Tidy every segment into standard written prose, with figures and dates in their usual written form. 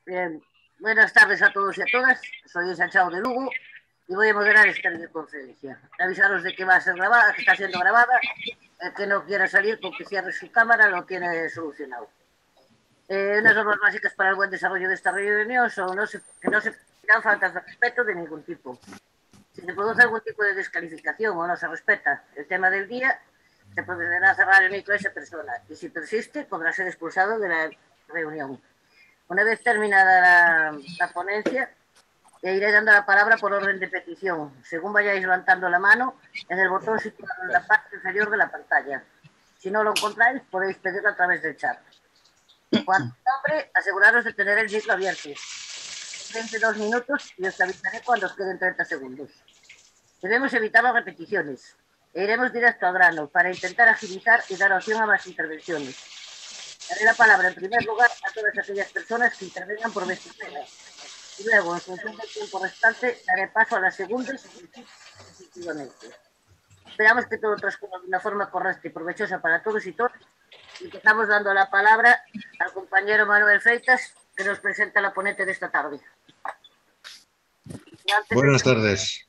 Bien, buenas tardes a todos y a todas. Soy Sanchao de Lugo y voy a moderar esta videoconferencia. Avisaros de que va a ser grabada, que está siendo grabada. El que no quiera salir con que cierre su cámara lo tiene solucionado. Unas normas básicas para el buen desarrollo de esta reunión son que no se dan faltas de respeto de ningún tipo. Si se produce algún tipo de descalificación o no se respeta el tema del día, se procederá a cerrar el micro a esa persona y si persiste podrá ser expulsado de la reunión. Una vez terminada la ponencia, iré dando la palabra por orden de petición, según vayáis levantando la mano en el botón situado en la parte inferior de la pantalla. Si no lo encontráis, podéis pedirlo a través del chat. Cuando nombre, aseguraros de tener el micro abierto. 22 minutos y os avisaré cuando os queden 30 segundos. Debemos evitar las repeticiones e iremos directo al grano para intentar agilizar y dar opción a más intervenciones. Daré la palabra en primer lugar a todas aquellas personas que intervengan por vez primera. Y luego, en función del tiempo restante, daré paso a las segundas sucesivamente. Esperamos que todo transcurra de una forma correcta y provechosa para todos y todas. Y empezamos dando la palabra al compañero Manuel Freitas, que nos presenta la ponente de esta tarde. Buenas tardes.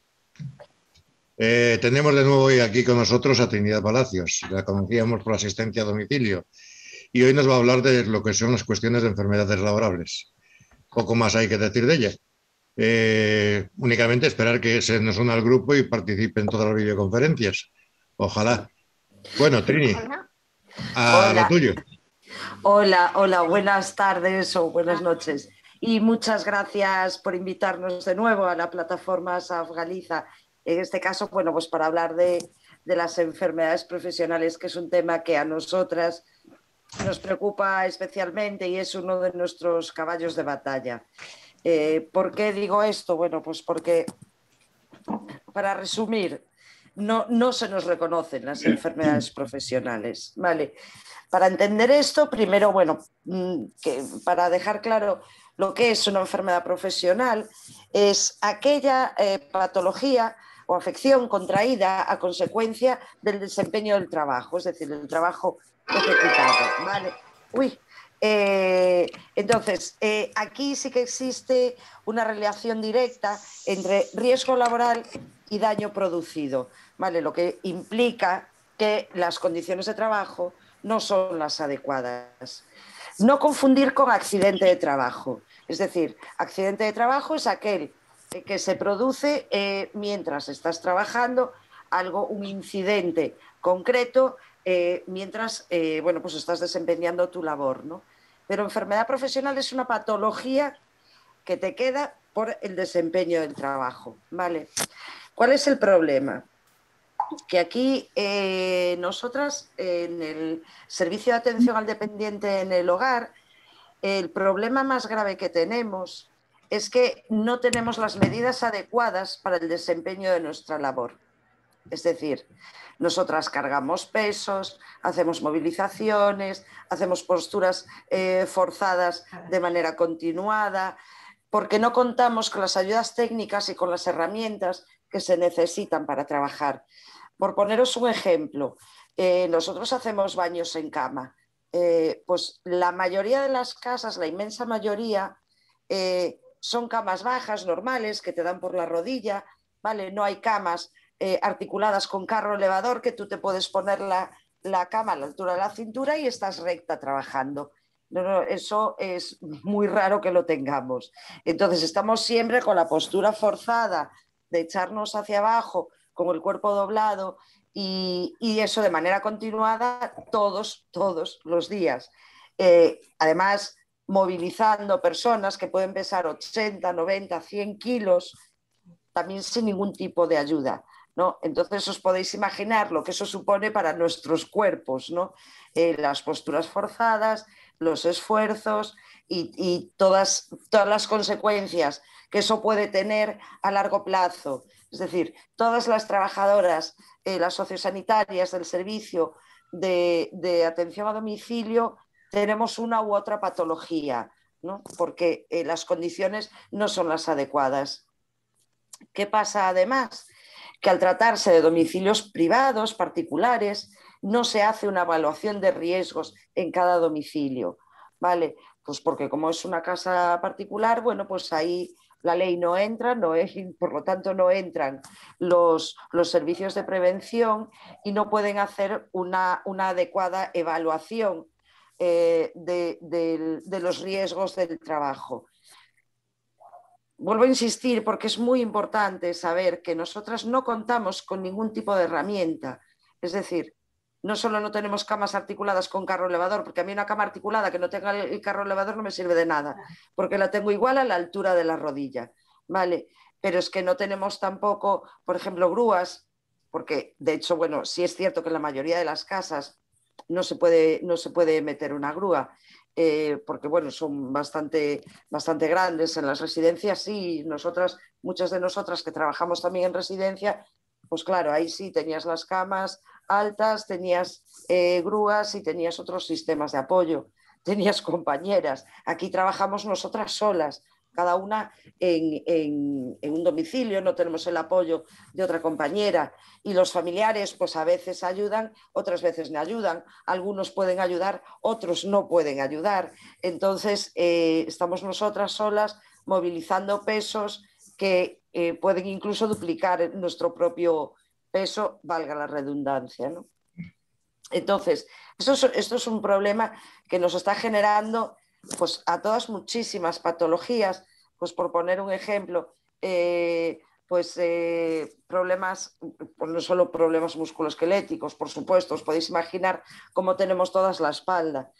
Tenemos de nuevo hoy aquí con nosotros a Trinidad Palacios. La conocíamos por asistencia a domicilio y hoy nos va a hablar de lo que son las cuestiones de enfermedades laborables. Poco más hay que decir de ella. Únicamente esperar que se nos una al grupo y participe en todas las videoconferencias. Ojalá. Bueno, Trini, a lo Hola, tuyo. hola, buenas tardes o buenas noches. Y muchas gracias por invitarnos de nuevo a la plataforma SAF Galiza. En este caso, bueno, pues para hablar de las enfermedades profesionales, que es un tema que a nosotras nos preocupa especialmente y es uno de nuestros caballos de batalla. ¿Por qué digo esto? Bueno, pues porque, para resumir, no se nos reconocen las enfermedades profesionales, ¿vale? Para entender esto, primero, bueno, para dejar claro lo que es una enfermedad profesional, es aquella patología o afección contraída a consecuencia del desempeño del trabajo, es decir, el trabajo ejecutado, ¿vale? Entonces, aquí sí que existe una relación directa entre riesgo laboral y daño producido, ¿vale? Lo que implica que las condiciones de trabajo no son las adecuadas. No confundir con accidente de trabajo. Es decir, accidente de trabajo es aquel que se produce mientras estás trabajando, un incidente concreto mientras bueno, pues estás desempeñando tu labor, ¿no? Pero enfermedad profesional es una patología que te queda por el desempeño del trabajo, ¿vale? ¿Cuál es el problema? Que aquí nosotras en el servicio de atención al dependiente en el hogar, el problema más grave que tenemos es que no tenemos las medidas adecuadas para el desempeño de nuestra labor. Es decir, nosotras cargamos pesos, hacemos movilizaciones, hacemos posturas forzadas de manera continuada, porque no contamos con las ayudas técnicas y con las herramientas que se necesitan para trabajar. Por poneros un ejemplo, nosotros hacemos baños en cama. Pues la mayoría de las casas, la inmensa mayoría, son camas bajas, normales, que te dan por la rodilla, ¿vale? No hay camas articuladas con carro elevador que tú te puedes poner la cama a la altura de la cintura y estás recta trabajando. No, eso es muy raro que lo tengamos. Entonces estamos siempre con la postura forzada de echarnos hacia abajo, con el cuerpo doblado y eso de manera continuada todos los días. Además, movilizando personas que pueden pesar 80, 90, 100 kilos, también sin ningún tipo de ayuda, ¿no? Entonces os podéis imaginar lo que eso supone para nuestros cuerpos, ¿no? Las posturas forzadas, los esfuerzos y todas las consecuencias que eso puede tener a largo plazo. Es decir, todas las trabajadoras, las sociosanitarias del servicio de atención a domicilio, tenemos una u otra patología, ¿no? Porque las condiciones no son las adecuadas. ¿Qué pasa además? Que al tratarse de domicilios privados, particulares, no se hace una evaluación de riesgos en cada domicilio, ¿vale? Pues porque como es una casa particular, bueno, pues ahí la ley no entra, por lo tanto no entran los servicios de prevención y no pueden hacer una adecuada evaluación de los riesgos del trabajo. Vuelvo a insistir porque es muy importante saber que nosotras no contamos con ningún tipo de herramienta. Es decir, no solo no tenemos camas articuladas con carro elevador, porque a mí una cama articulada que no tenga el carro elevador no me sirve de nada, porque la tengo igual a la altura de la rodilla, ¿vale? Pero es que no tenemos tampoco, por ejemplo, grúas, porque de hecho, bueno, sí es cierto que en la mayoría de las casas no se puede meter una grúa, porque bueno, son bastante grandes. En las residencias sí, muchas de nosotras que trabajamos también en residencia, pues claro, ahí sí tenías las camas altas, tenías grúas y tenías otros sistemas de apoyo, tenías compañeras. Aquí trabajamos nosotras solas, cada una en un domicilio, no tenemos el apoyo de otra compañera, y los familiares pues a veces ayudan, otras veces no ayudan, algunos pueden ayudar, otros no pueden ayudar. Entonces estamos nosotras solas movilizando pesos que pueden incluso duplicar nuestro propio peso, valga la redundancia, ¿no? Entonces, esto es un problema que nos está generando pues, a todas muchísimas patologías. Pues por poner un ejemplo, problemas, pues no solo problemas musculoesqueléticos, por supuesto, os podéis imaginar cómo tenemos todas la espalda.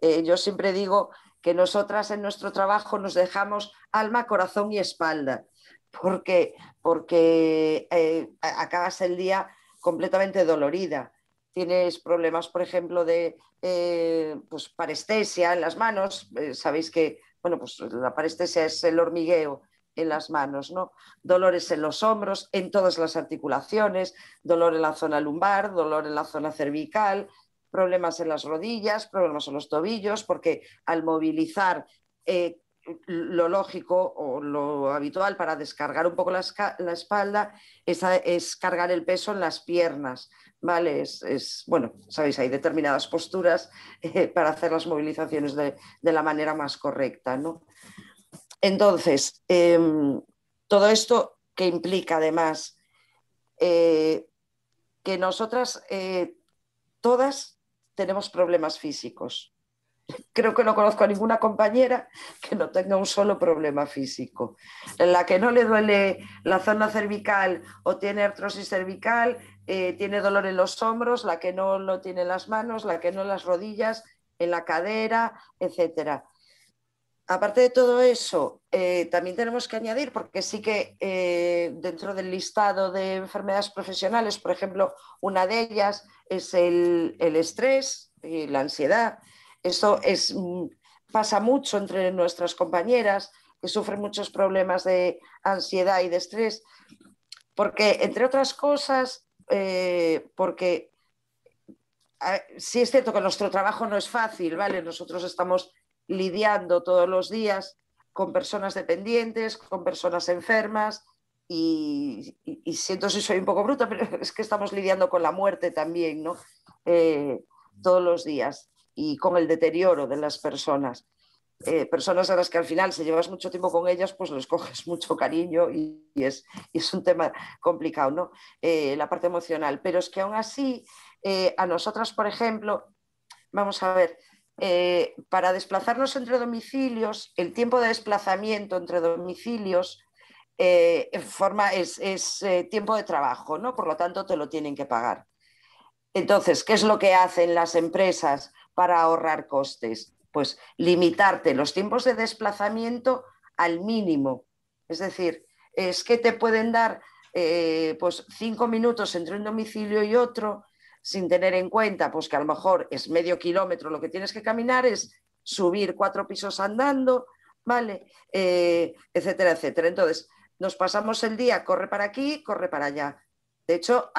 Yo siempre digo que nosotras en nuestro trabajo nos dejamos alma, corazón y espalda, porque acabas el día completamente dolorida. Tienes problemas, por ejemplo, de pues parestesia en las manos. Sabéis que bueno, pues la parestesia es el hormigueo en las manos, ¿no? Dolores en los hombros, en todas las articulaciones, dolor en la zona lumbar, dolor en la zona cervical, problemas en las rodillas, problemas en los tobillos, porque al movilizar lo lógico o lo habitual para descargar un poco la espalda es cargar el peso en las piernas, ¿vale? Bueno, sabéis, hay determinadas posturas para hacer las movilizaciones de la manera más correcta, ¿no? Entonces, todo esto que implica además que nosotras todas tenemos problemas físicos. Creo que no conozco a ninguna compañera que no tenga un solo problema físico. La que no le duele la zona cervical o tiene artrosis cervical, tiene dolor en los hombros, la que no lo tiene en las manos, la que no en las rodillas, en la cadera, etcétera. Aparte de todo eso, también tenemos que añadir, porque sí que dentro del listado de enfermedades profesionales, por ejemplo, una de ellas es el estrés y la ansiedad. Esto pasa mucho entre nuestras compañeras que sufren muchos problemas de ansiedad y de estrés, porque, entre otras cosas, porque sí es cierto que nuestro trabajo no es fácil, ¿vale? Nosotros estamos lidiando todos los días con personas dependientes, con personas enfermas y siento si soy un poco bruta, pero es que estamos lidiando con la muerte también, ¿no? Todos los días y con el deterioro de las personas. Personas a las que al final, si llevas mucho tiempo con ellas, pues les coges mucho cariño y es un tema complicado, ¿no? La parte emocional. Pero es que aún así, a nosotras, por ejemplo, vamos a ver, para desplazarnos entre domicilios, el tiempo de desplazamiento entre domicilios es tiempo de trabajo, ¿no? Por lo tanto, te lo tienen que pagar. Entonces, ¿qué es lo que hacen las empresas para ahorrar costes? Pues limitarte los tiempos de desplazamiento al mínimo. Es decir, es que te pueden dar pues 5 minutos entre un domicilio y otro, sin tener en cuenta pues que a lo mejor es medio kilómetro lo que tienes que caminar, es subir 4 pisos andando, ¿vale? Etcétera, etcétera. Entonces, nos pasamos el día, corre para aquí, corre para allá. De hecho,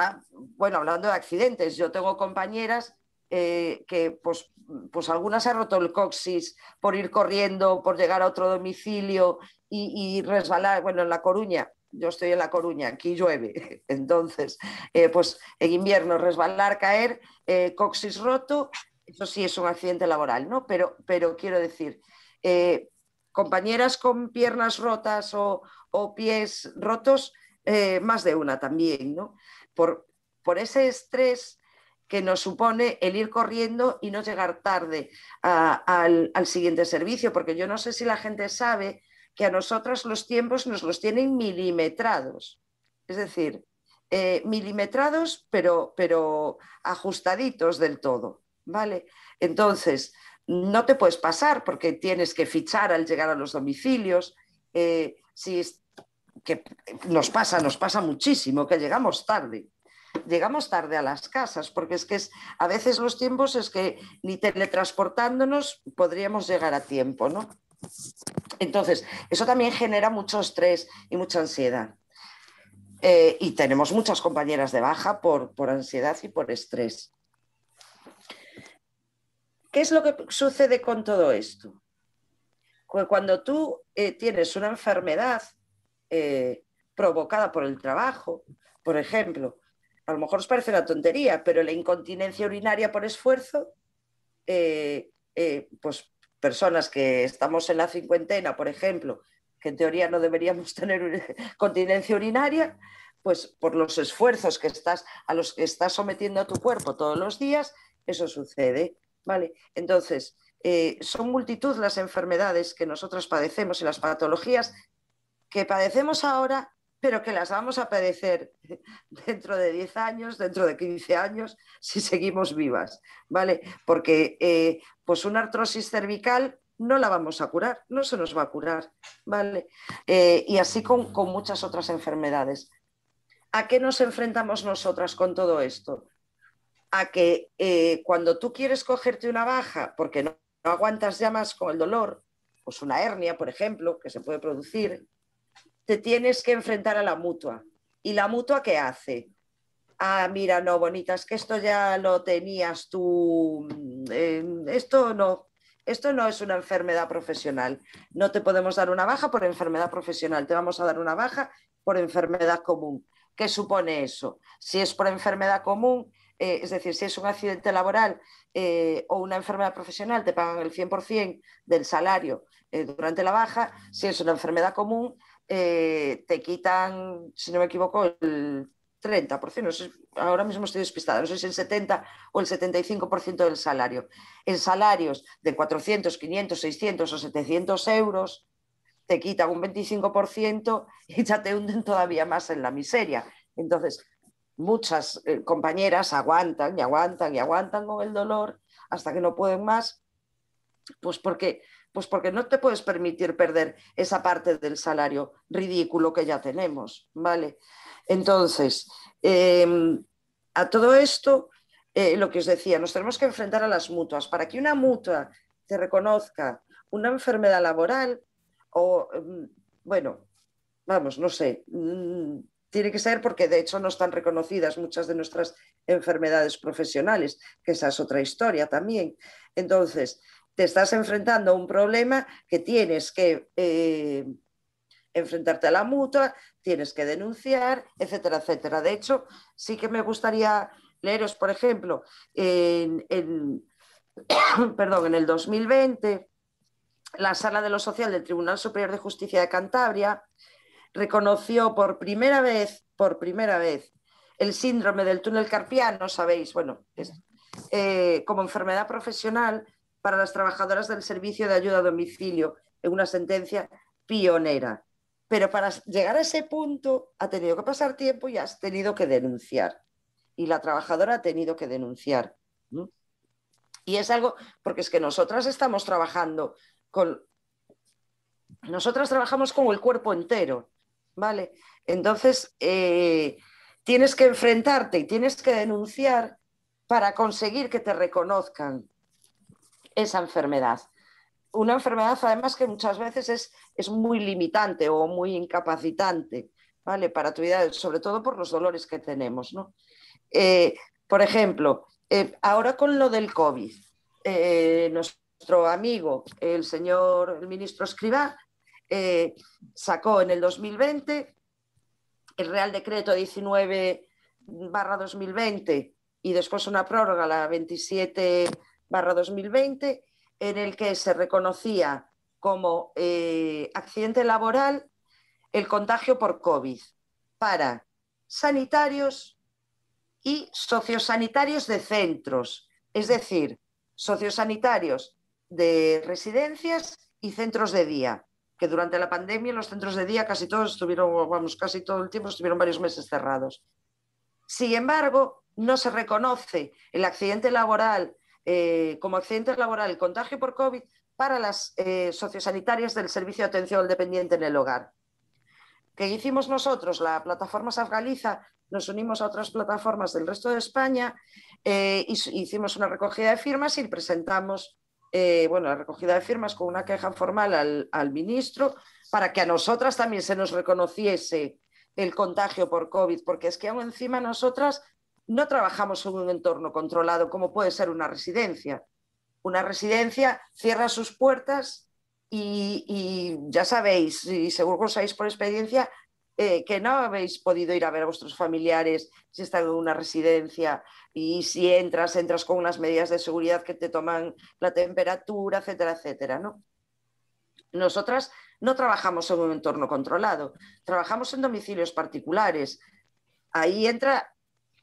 bueno, hablando de accidentes, yo tengo compañeras que pues algunas ha roto el coxis por ir corriendo, por llegar a otro domicilio y resbalar. Bueno, en La Coruña, yo estoy en La Coruña, aquí llueve, entonces, pues en invierno resbalar, caer, coxis roto, eso sí es un accidente laboral, ¿no? Pero quiero decir Compañeras con piernas rotas o pies rotos, más de una también, ¿no? Por ese estrés que nos supone el ir corriendo y no llegar tarde al siguiente servicio, porque yo no sé si la gente sabe que a nosotras los tiempos nos los tienen milimetrados, es decir, milimetrados pero ajustaditos del todo, ¿vale? Entonces, no te puedes pasar porque tienes que fichar al llegar a los domicilios, si es, que nos pasa muchísimo que llegamos tarde a las casas, porque es que a veces los tiempos es que ni teletransportándonos podríamos llegar a tiempo, ¿no? Entonces, eso también genera mucho estrés y mucha ansiedad. Y tenemos muchas compañeras de baja por ansiedad y por estrés. ¿Qué es lo que sucede con todo esto? Cuando tú tienes una enfermedad provocada por el trabajo, por ejemplo, a lo mejor os parece una tontería, pero la incontinencia urinaria por esfuerzo, pues personas que estamos en la cincuentena, por ejemplo, que en teoría no deberíamos tener continencia urinaria, pues por los esfuerzos a los que estás sometiendo a tu cuerpo todos los días, eso sucede, ¿vale? Entonces, son multitud las enfermedades que nosotros padecemos y las patologías que padecemos ahora, pero que las vamos a padecer dentro de 10 años, dentro de 15 años, si seguimos vivas, ¿vale? Porque pues una artrosis cervical no la vamos a curar, no se nos va a curar, ¿vale? Y así con muchas otras enfermedades. ¿A qué nos enfrentamos nosotras con todo esto? A que cuando tú quieres cogerte una baja porque no aguantas ya más con el dolor, pues una hernia, por ejemplo, que se puede producir, te tienes que enfrentar a la mutua. ¿Y la mutua qué hace? Ah, mira, no, bonita, es que esto ya lo tenías tú, esto no es una enfermedad profesional. No te podemos dar una baja por enfermedad profesional, te vamos a dar una baja por enfermedad común. ¿Qué supone eso? Si es por enfermedad común, es decir, si es un accidente laboral o una enfermedad profesional, te pagan el 100% del salario durante la baja. Si es una enfermedad común, te quitan, si no me equivoco, el 30%, no sé, ahora mismo estoy despistada, no sé si el 70 o el 75% del salario. En salarios de 400, 500, 600 o 700 euros, te quitan un 25% y ya te hunden todavía más en la miseria. Entonces, muchas compañeras aguantan y aguantan y aguantan con el dolor hasta que no pueden más, pues porque no te puedes permitir perder esa parte del salario ridículo que ya tenemos, ¿vale? Entonces, a todo esto, lo que os decía, nos tenemos que enfrentar a las mutuas. Para que una mutua te reconozca una enfermedad laboral o, bueno, vamos, no sé, tiene que ser porque de hecho no están reconocidas muchas de nuestras enfermedades profesionales, que esa es otra historia también. Entonces, te estás enfrentando a un problema que tienes que enfrentarte a la mutua, tienes que denunciar, etcétera, etcétera. De hecho, sí que me gustaría leeros, por ejemplo, perdón, en el 2020, la Sala de lo Social del Tribunal Superior de Justicia de Cantabria reconoció por primera vez, el síndrome del túnel carpiano, sabéis, bueno, como enfermedad profesional para las trabajadoras del servicio de ayuda a domicilio, en una sentencia pionera. Pero para llegar a ese punto ha tenido que pasar tiempo y has tenido que denunciar. Y la trabajadora ha tenido que denunciar. Y es algo, porque es que nosotras estamos trabajando nosotras trabajamos con el cuerpo entero, ¿vale? Entonces, tienes que enfrentarte y tienes que denunciar para conseguir que te reconozcan esa enfermedad. Una enfermedad, además, que muchas veces es muy limitante o muy incapacitante, ¿vale? Para tu vida, sobre todo por los dolores que tenemos, ¿no? Por ejemplo, ahora con lo del COVID, nuestro amigo, el ministro Escrivá, sacó en el 2020 el Real Decreto 19/2020 y después una prórroga, la 27/2020, en el que se reconocía como accidente laboral el contagio por COVID para sanitarios y sociosanitarios de centros, es decir, sociosanitarios de residencias y centros de día, que durante la pandemia los centros de día casi todos estuvieron, vamos, casi todo el tiempo estuvieron varios meses cerrados. Sin embargo, no se reconoce el accidente laboral como accidente laboral, el contagio por COVID, para las sociosanitarias del Servicio de Atención al Dependiente en el Hogar. ¿Qué hicimos nosotros? La plataforma Safgaliza, nos unimos a otras plataformas del resto de España, hicimos una recogida de firmas y presentamos la recogida de firmas con una queja formal al ministro para que a nosotras también se nos reconociese el contagio por COVID, porque es que aún encima nosotras no trabajamos en un entorno controlado como puede ser una residencia. Una residencia cierra sus puertas y ya sabéis, y seguro que lo sabéis por experiencia, que no habéis podido ir a ver a vuestros familiares si están en una residencia, y si entras con unas medidas de seguridad que te toman la temperatura, etcétera, etcétera, ¿no? Nosotras no trabajamos en un entorno controlado, trabajamos en domicilios particulares. Ahí entra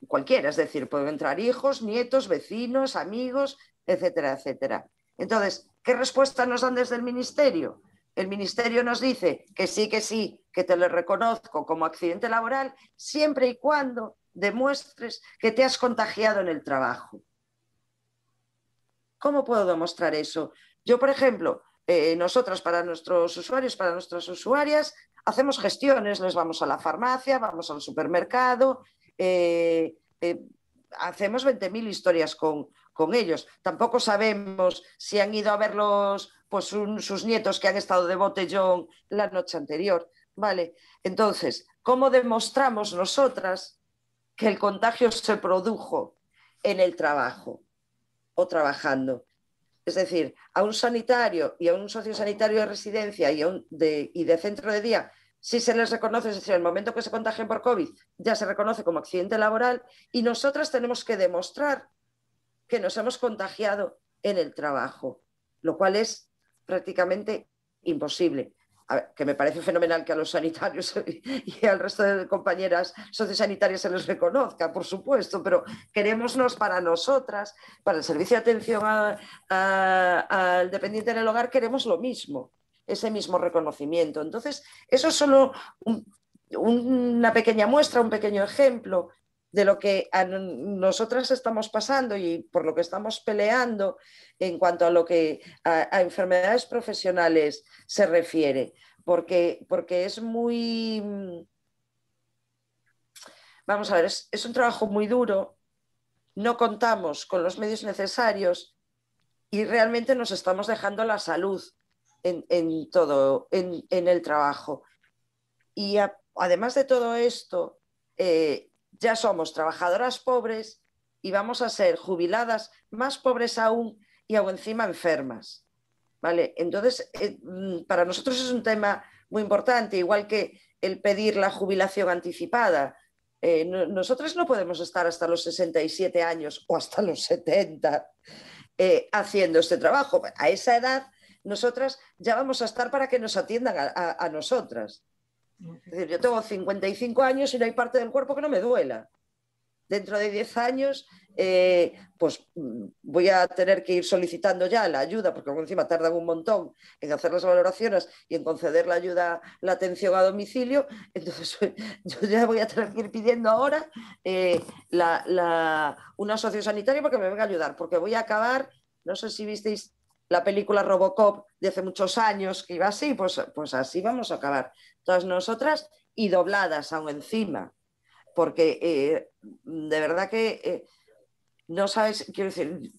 cualquiera, es decir, pueden entrar hijos, nietos, vecinos, amigos, etcétera, etcétera. Entonces, ¿qué respuesta nos dan desde el Ministerio? El Ministerio nos dice que sí, que te lo reconozco como accidente laboral siempre y cuando demuestres que te has contagiado en el trabajo. ¿Cómo puedo demostrar eso? Yo, por ejemplo, nosotras para nuestros usuarios, para nuestras usuarias, hacemos gestiones, les vamos a la farmacia, vamos al supermercado, hacemos 20.000 historias con ellos. Tampoco sabemos si han ido a verlos pues, sus nietos que han estado de botellón la noche anterior. ¿Vale? Entonces, ¿cómo demostramos nosotras que el contagio se produjo en el trabajo o trabajando? Es decir, a un sanitario y a un sociosanitario de residencia y de centro de día, si se les reconoce, es decir, en el momento que se contagien por COVID, ya se reconoce como accidente laboral, y nosotras tenemos que demostrar que nos hemos contagiado en el trabajo, lo cual es prácticamente imposible. A ver, que me parece fenomenal que a los sanitarios y al resto de compañeras sociosanitarias se les reconozca, por supuesto, pero querémonos para nosotras, para el servicio de atención al dependiente en el hogar, queremos lo mismo, ese mismo reconocimiento. Entonces, eso es solo una pequeña muestra, un pequeño ejemplo de lo que a nosotras estamos pasando y por lo que estamos peleando en cuanto a lo que a enfermedades profesionales se refiere, porque es muy... Vamos a ver, es un trabajo muy duro, no contamos con los medios necesarios y realmente nos estamos dejando la salud en todo, en el trabajo. Y además de todo esto, ya somos trabajadoras pobres y vamos a ser jubiladas más pobres aún y aún encima enfermas. ¿Vale? Entonces, para nosotros es un tema muy importante, igual que el pedir la jubilación anticipada. Nosotros no podemos estar hasta los 67 años o hasta los 70 haciendo este trabajo. A esa edad, nosotras ya vamos a estar para que nos atiendan a nosotras. Es decir, yo tengo 55 años y no hay parte del cuerpo que no me duela. Dentro de 10 años, pues voy a tener que ir solicitando ya la ayuda, porque encima tardan un montón en hacer las valoraciones y en conceder la ayuda, la atención a domicilio. Entonces, yo ya voy a tener que ir pidiendo ahora una sociosanitaria para que me venga a ayudar, porque voy a acabar, no sé si visteis la película Robocop de hace muchos años, que iba así, pues así vamos a acabar. Todas nosotras y dobladas aún encima, porque de verdad que no sabes, quiero decir,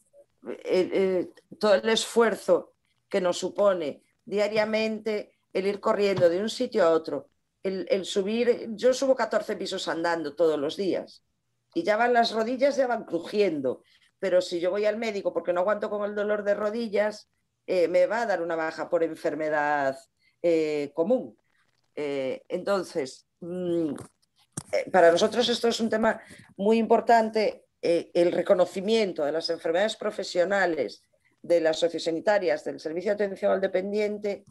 todo el esfuerzo que nos supone diariamente el ir corriendo de un sitio a otro, el subir, yo subo 14 pisos andando todos los días y ya van las rodillas, ya van crujiendo, pero si yo voy al médico porque no aguanto con el dolor de rodillas, me va a dar una baja por enfermedad común. Entonces, para nosotros esto es un tema muy importante, el reconocimiento de las enfermedades profesionales de las sociosanitarias, del Servicio de Atención al Dependiente,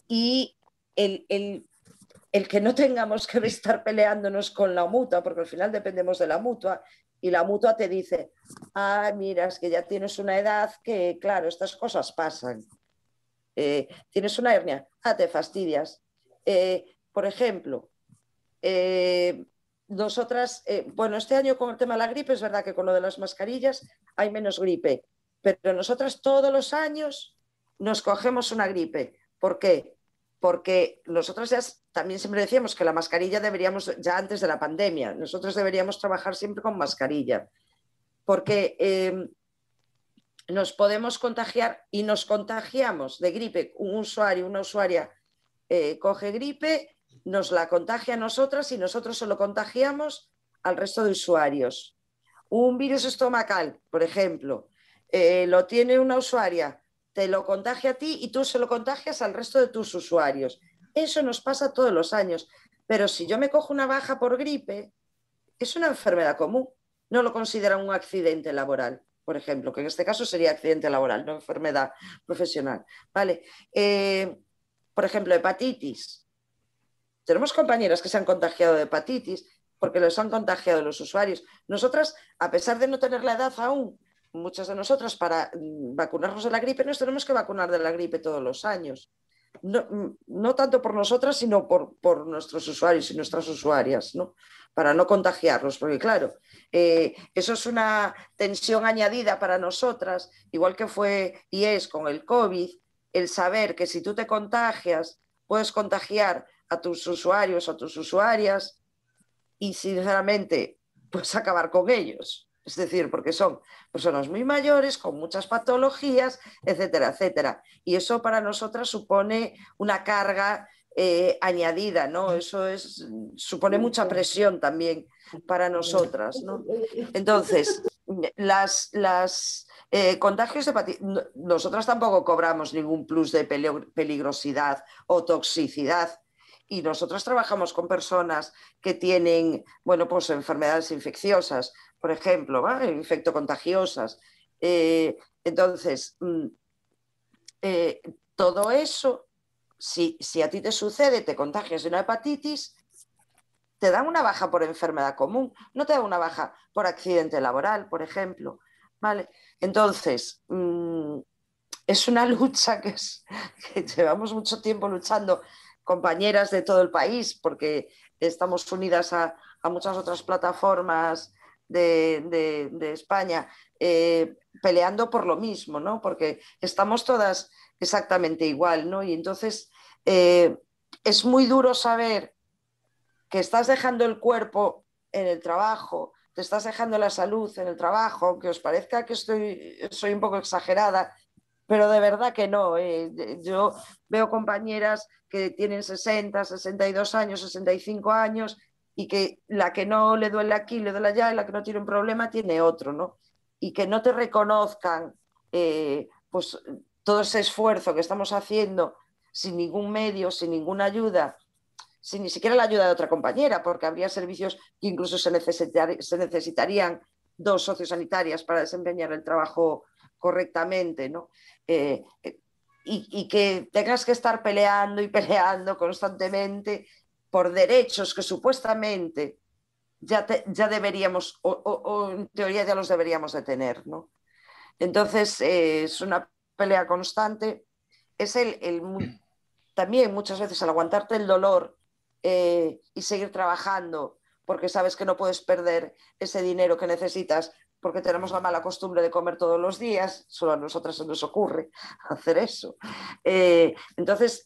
y el que no tengamos que estar peleándonos con la mutua, porque al final dependemos de la mutua, y la mutua te dice, mira, es que ya tienes una edad que, claro, estas cosas pasan. Tienes una hernia, te fastidias. Por ejemplo, nosotras, bueno, este año con el tema de la gripe, es verdad que con lo de las mascarillas hay menos gripe, pero nosotras todos los años nos cogemos una gripe. ¿Por qué? Porque nosotros ya también siempre decíamos que la mascarilla deberíamos, ya antes de la pandemia, nosotros deberíamos trabajar siempre con mascarilla, porque nos podemos contagiar y nos contagiamos de gripe. Un usuario, una usuaria coge gripe, nos la contagia a nosotras y nosotros se lo contagiamos al resto de usuarios. Un virus estomacal, por ejemplo, lo tiene una usuaria, te lo contagia a ti y tú se lo contagias al resto de tus usuarios. Eso nos pasa todos los años. Pero si yo me cojo una baja por gripe, es una enfermedad común. No lo consideran un accidente laboral, por ejemplo, que en este caso sería accidente laboral, no enfermedad profesional. ¿Vale? Por ejemplo, hepatitis. Tenemos compañeras que se han contagiado de hepatitis porque los han contagiado los usuarios. Nosotras, a pesar de no tener la edad aún, muchas de nosotras para vacunarnos de la gripe nos tenemos que vacunar de la gripe todos los años. No tanto por nosotras, sino por nuestros usuarios y nuestras usuarias, ¿no? Para no contagiarlos, porque claro, eso es una tensión añadida para nosotras, igual que fue y es con el COVID, el saber que si tú te contagias, puedes contagiar a tus usuarios o a tus usuarias y sinceramente puedes acabar con ellos. Es decir, porque son personas muy mayores, con muchas patologías, etcétera, etcétera. Y eso para nosotras supone una carga añadida, ¿no? Eso supone mucha presión también para nosotras, ¿no? Entonces, las contagios de hepatitis, nosotras tampoco cobramos ningún plus de peligrosidad o toxicidad. Y nosotros trabajamos con personas que tienen, bueno, pues enfermedades infecciosas, por ejemplo, ¿vale? Infectocontagiosas. Entonces, todo eso, si a ti te sucede, te contagias de una hepatitis, te dan una baja por enfermedad común, no te dan una baja por accidente laboral, por ejemplo. ¿Vale? Entonces, es una lucha que llevamos mucho tiempo luchando, compañeras de todo el país, porque estamos unidas a muchas otras plataformas de España, peleando por lo mismo, ¿no? Porque estamos todas exactamente igual, ¿no? Y entonces es muy duro saber que estás dejando el cuerpo en el trabajo, te estás dejando la salud en el trabajo, aunque os parezca que soy un poco exagerada, pero de verdad que no. Yo veo compañeras que tienen 60, 62 años, 65 años y que la que no le duele aquí, le duele allá, y la que no tiene un problema tiene otro, ¿no? Y que no te reconozcan pues todo ese esfuerzo que estamos haciendo sin ningún medio, sin ninguna ayuda, sin ni siquiera la ayuda de otra compañera, porque habría servicios que incluso se necesitarían dos sociosanitarias para desempeñar el trabajo correctamente, ¿no? Y que tengas que estar peleando y peleando constantemente por derechos que supuestamente ya deberíamos, o en teoría ya los deberíamos de tener, ¿no? Entonces, es una pelea constante. Es también muchas veces el aguantarte el dolor y seguir trabajando porque sabes que no puedes perder ese dinero que necesitas porque tenemos la mala costumbre de comer todos los días, solo a nosotras se nos ocurre hacer eso. Entonces,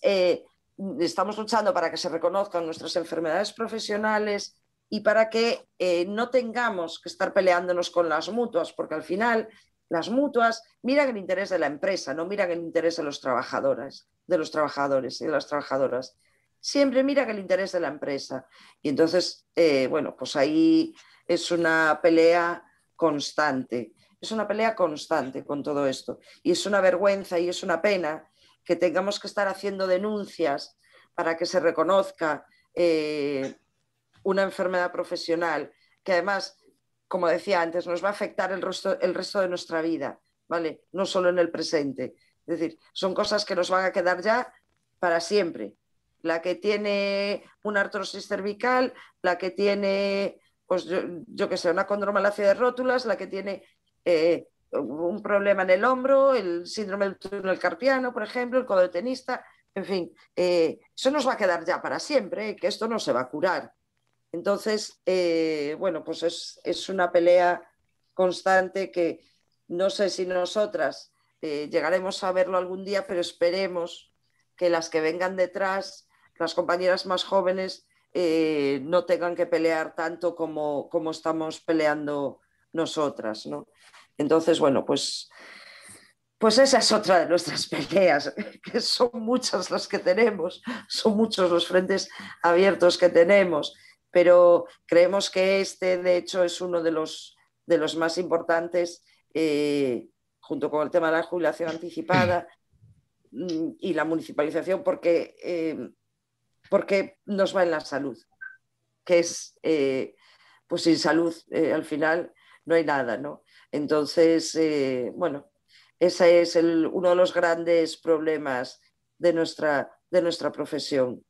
estamos luchando para que se reconozcan nuestras enfermedades profesionales y para que no tengamos que estar peleándonos con las mutuas, porque al final las mutuas miran el interés de la empresa, no miran el interés de los trabajadores y de las trabajadoras. Siempre miran el interés de la empresa. Y entonces, bueno, pues ahí es una pelea constante. Es una pelea constante con todo esto. Y es una vergüenza y es una pena que tengamos que estar haciendo denuncias para que se reconozca una enfermedad profesional que además, como decía antes, nos va a afectar el resto de nuestra vida. ¿vale? No solo en el presente. Es decir, son cosas que nos van a quedar ya para siempre. La que tiene una artrosis cervical, la que tiene, pues yo qué sé, una condromalacia de rótulas, la que tiene un problema en el hombro, el síndrome del túnel carpiano, por ejemplo, el codo de tenista, en fin, eso nos va a quedar ya para siempre, que esto no se va a curar. Entonces, bueno, pues es una pelea constante que no sé si nosotras llegaremos a verlo algún día, pero esperemos que las que vengan detrás, las compañeras más jóvenes, no tengan que pelear tanto como estamos peleando nosotras, ¿no? Entonces, bueno, pues esa es otra de nuestras peleas, que son muchas las que tenemos, son muchos los frentes abiertos que tenemos, pero creemos que este, de hecho, es uno de los más importantes, junto con el tema de la jubilación anticipada y la municipalización, porque nos va en la salud, que es, pues sin salud, al final no hay nada, ¿no? Entonces, bueno, ese es uno de los grandes problemas de nuestra profesión.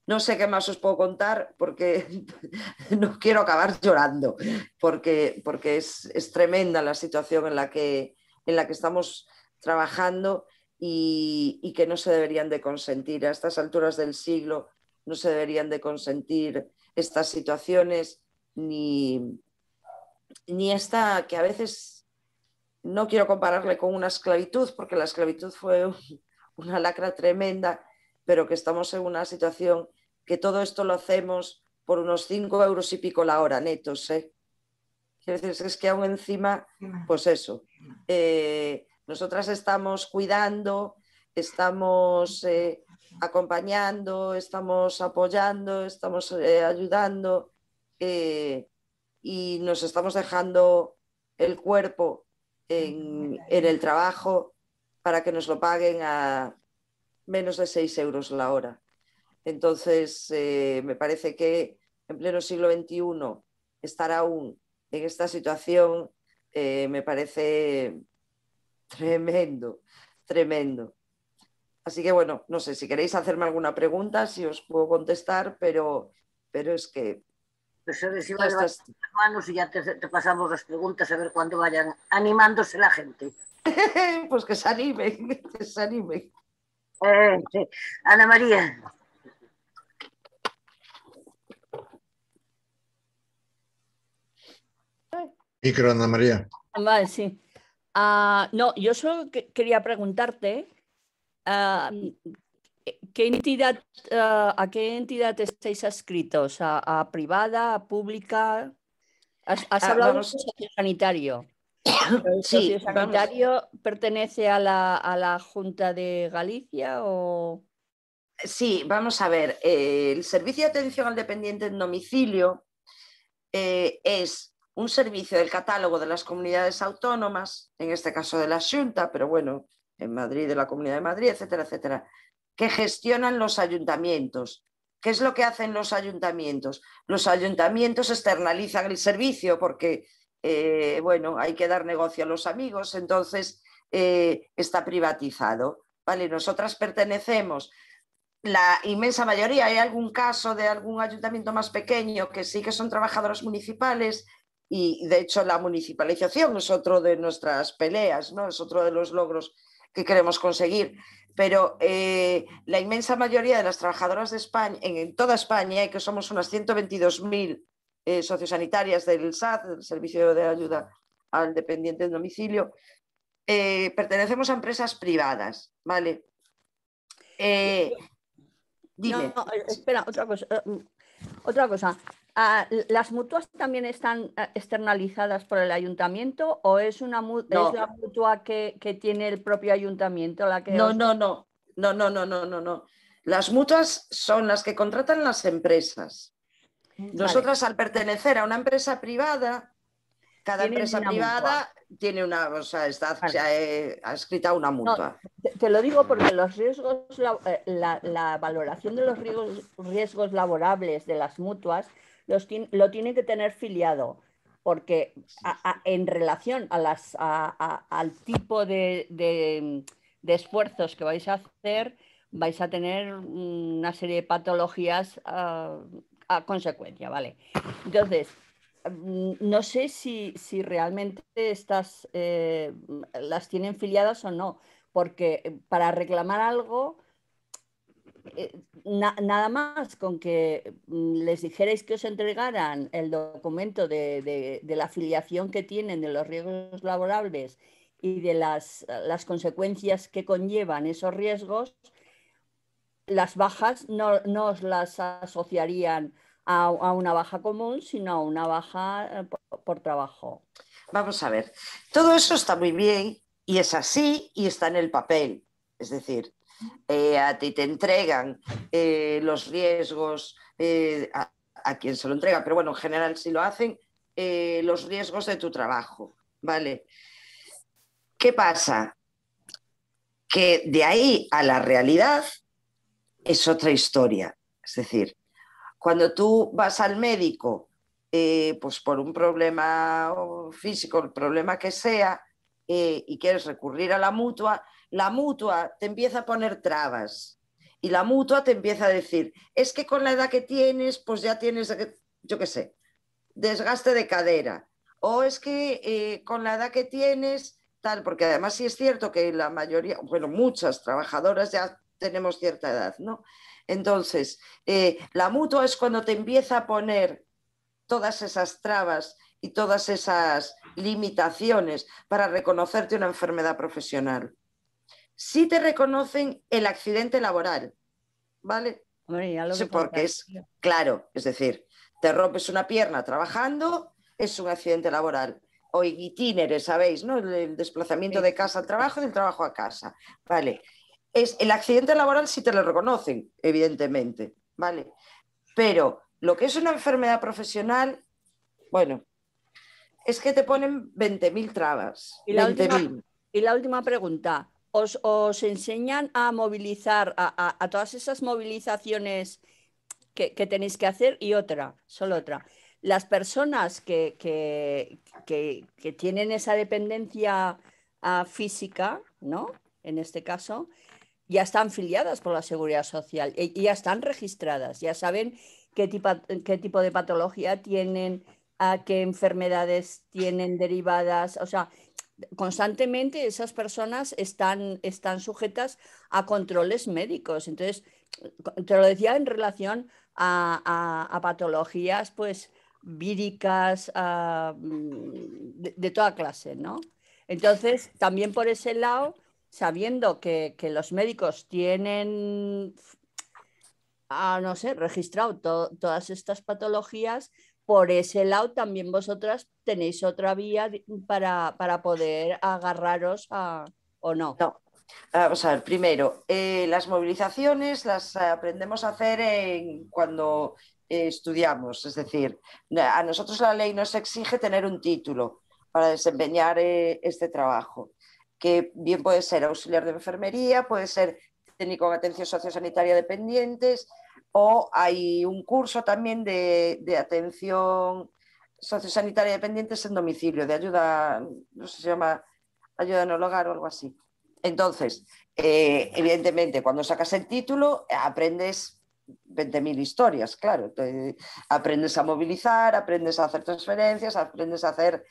No sé qué más os puedo contar porque no quiero acabar llorando, porque es tremenda la situación en la que estamos trabajando y que no se deberían de consentir. A estas alturas del siglo no se deberían de consentir estas situaciones ni esta que a veces no quiero compararle con una esclavitud, porque la esclavitud fue una lacra tremenda, pero que estamos en una situación que todo esto lo hacemos por unos 5 euros y pico la hora netos, ¿eh? Quiero decir, es que aún encima, pues eso, nosotras estamos cuidando, estamos acompañando, estamos apoyando, estamos ayudando y nos estamos dejando el cuerpo en el trabajo para que nos lo paguen a menos de 6 euros la hora. Entonces, me parece que en pleno siglo XXI estar aún en esta situación me parece tremendo, tremendo. Así que bueno, no sé si queréis hacerme alguna pregunta, si os puedo contestar, pero es que... Pues a ver si va a levantar las manos y ya te pasamos las preguntas a ver cuándo vayan animándose la gente. Pues que se animen, que se animen. Sí. Ana María. Micro, Ana María. Vale, sí. No, yo solo quería preguntarte ¿qué entidad, ¿a qué entidad estáis adscritos? ¿A privada, a pública? Has hablado del sociosanitario. ¿El Sí, sociosanitario pertenece a la Junta de Galicia o...? Sí, vamos a ver. El servicio de atención al dependiente en domicilio es un servicio del catálogo de las comunidades autónomas, en este caso de la Xunta, pero bueno, en Madrid, de la Comunidad de Madrid, etcétera, etcétera, que gestionan los ayuntamientos. ¿Qué es lo que hacen los ayuntamientos? Los ayuntamientos externalizan el servicio porque, bueno, hay que dar negocio a los amigos, entonces está privatizado. ¿Vale? Nosotras pertenecemos, la inmensa mayoría, hay algún caso de algún ayuntamiento más pequeño que sí que son trabajadoras municipales y de hecho la municipalización es otro de nuestras peleas, ¿no? Es otro de los logros que queremos conseguir, pero la inmensa mayoría de las trabajadoras de España, en toda España, y que somos unas 122.000 sociosanitarias del SAD, del Servicio de Ayuda al Dependiente en Domicilio, pertenecemos a empresas privadas, ¿vale? Dime. No, espera, otra cosa. ¿Las mutuas también están externalizadas por el ayuntamiento o es la mutua que tiene el propio ayuntamiento la que No. Las mutuas son las que contratan las empresas. Nosotras, al pertenecer a una empresa privada, cada empresa privada tiene una, o sea, está adscrita a una mutua. No, te lo digo porque los riesgos, la valoración de los riesgos laborables de las mutuas lo tiene que tener filiado porque en relación al tipo de esfuerzos que vais a hacer, vais a tener una serie de patologías a consecuencia, ¿vale? Entonces, no sé si realmente estas las tienen filiadas o no, porque para reclamar algo, nada más con que les dijerais que os entregaran el documento de la afiliación que tienen, de los riesgos laborables y de las consecuencias que conllevan esos riesgos, las bajas no os las asociarían a una baja común, sino a una baja por trabajo. Vamos a ver, todo eso está muy bien y es así y está en el papel. Es decir, a ti te entregan los riesgos, a quien se lo entrega, pero bueno, en general sí lo hacen, los riesgos de tu trabajo, ¿vale? ¿Qué pasa? Que de ahí a la realidad es otra historia. Es decir, cuando tú vas al médico, pues por un problema físico, el problema que sea, y quieres recurrir a la mutua te empieza a poner trabas. Y la mutua te empieza a decir, es que con la edad que tienes, pues ya tienes, yo qué sé, desgaste de cadera. O es que con la edad que tienes, tal, porque además sí es cierto que la mayoría, bueno, muchas trabajadoras ya tenemos cierta edad, ¿no? Entonces, la mutua es cuando te empieza a poner todas esas trabas y todas esas limitaciones para reconocerte una enfermedad profesional. Sí te reconocen el accidente laboral, ¿vale? Hombre, ya lo Sí, que porque es claro, es decir, te rompes una pierna trabajando, es un accidente laboral. O en itinere, ¿sabéis? ¿No? El desplazamiento de casa al trabajo y del trabajo a casa. Vale. El accidente laboral sí te lo reconocen, evidentemente, ¿vale? Pero lo que es una enfermedad profesional, bueno, es que te ponen 20.000 trabas. Y 20.000. la última pregunta, ¿os enseñan a movilizar, a todas esas movilizaciones que tenéis que hacer? Y otra, solo otra. Las personas que tienen esa dependencia física, ¿no? En este caso, ya están filiadas por la Seguridad Social y ya están registradas, ya saben qué tipo de patología tienen, a qué enfermedades tienen derivadas. O sea, constantemente esas personas están sujetas a controles médicos. Entonces, te lo decía en relación a patologías, pues, víricas, de toda clase, ¿no? Entonces, también por ese lado, sabiendo que los médicos tienen, no sé, registrado todas estas patologías, por ese lado también vosotras tenéis otra vía para poder agarraros o no. No, vamos a ver, primero, las movilizaciones las aprendemos a hacer cuando estudiamos, es decir, a nosotros la ley nos exige tener un título para desempeñar este trabajo, que bien puede ser auxiliar de enfermería, puede ser técnico en atención sociosanitaria de dependientes, o hay un curso también de atención sociosanitaria de dependientes en domicilio, de ayuda, no sé si se llama ayuda en el hogar o algo así. Entonces, evidentemente, cuando sacas el título, aprendes 20.000 historias, claro. Aprendes a movilizar, aprendes a hacer transferencias, aprendes a hacer,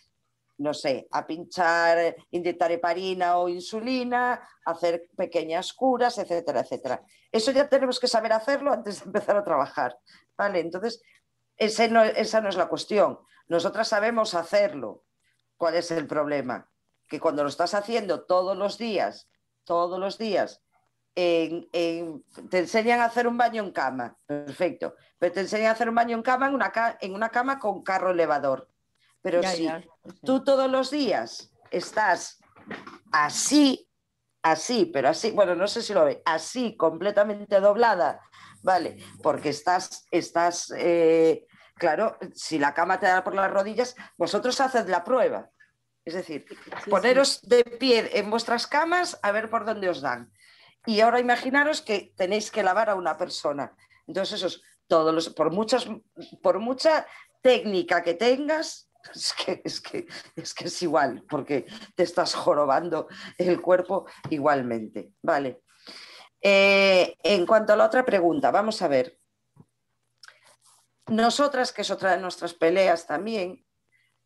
no sé, a pinchar, inyectar heparina o insulina, hacer pequeñas curas, etcétera, etcétera. Eso ya tenemos que saber hacerlo antes de empezar a trabajar, ¿vale? Entonces, esa no es la cuestión. Nosotras sabemos hacerlo. ¿Cuál es el problema? Que cuando lo estás haciendo todos los días, te enseñan a hacer un baño en cama, perfecto, pero te enseñan a hacer un baño en cama en una cama con carro elevador. Pero si tú todos los días estás así, pero así, bueno, no sé si lo ve, así, completamente doblada, ¿vale? Porque claro, si la cama te da por las rodillas, vosotros haced la prueba. Es decir, poneros de pie en vuestras camas a ver por dónde os dan. Y ahora imaginaros que tenéis que lavar a una persona. Entonces, por mucha técnica que tengas, Es que es igual, porque te estás jorobando el cuerpo igualmente. Vale. En cuanto a la otra pregunta, vamos a ver. Nosotras, que es otra de nuestras peleas también,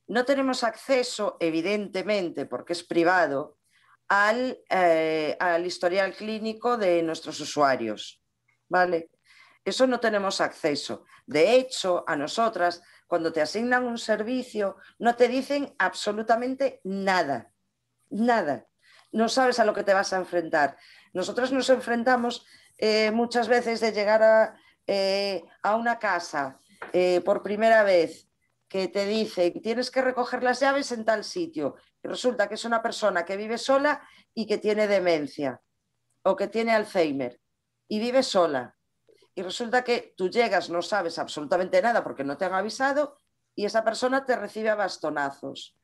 no tenemos acceso, evidentemente, porque es privado, al historial clínico de nuestros usuarios, ¿vale? Eso no tenemos acceso. De hecho, a nosotras, cuando te asignan un servicio, no te dicen absolutamente nada, nada. No sabes a lo que te vas a enfrentar. Nosotros nos enfrentamos muchas veces de llegar a una casa por primera vez, que te dicen tienes que recoger las llaves en tal sitio, y resulta que es una persona que vive sola y que tiene demencia o que tiene Alzheimer y vive sola. Y resulta que tú llegas, no sabes absolutamente nada porque no te han avisado, y esa persona te recibe a bastonazos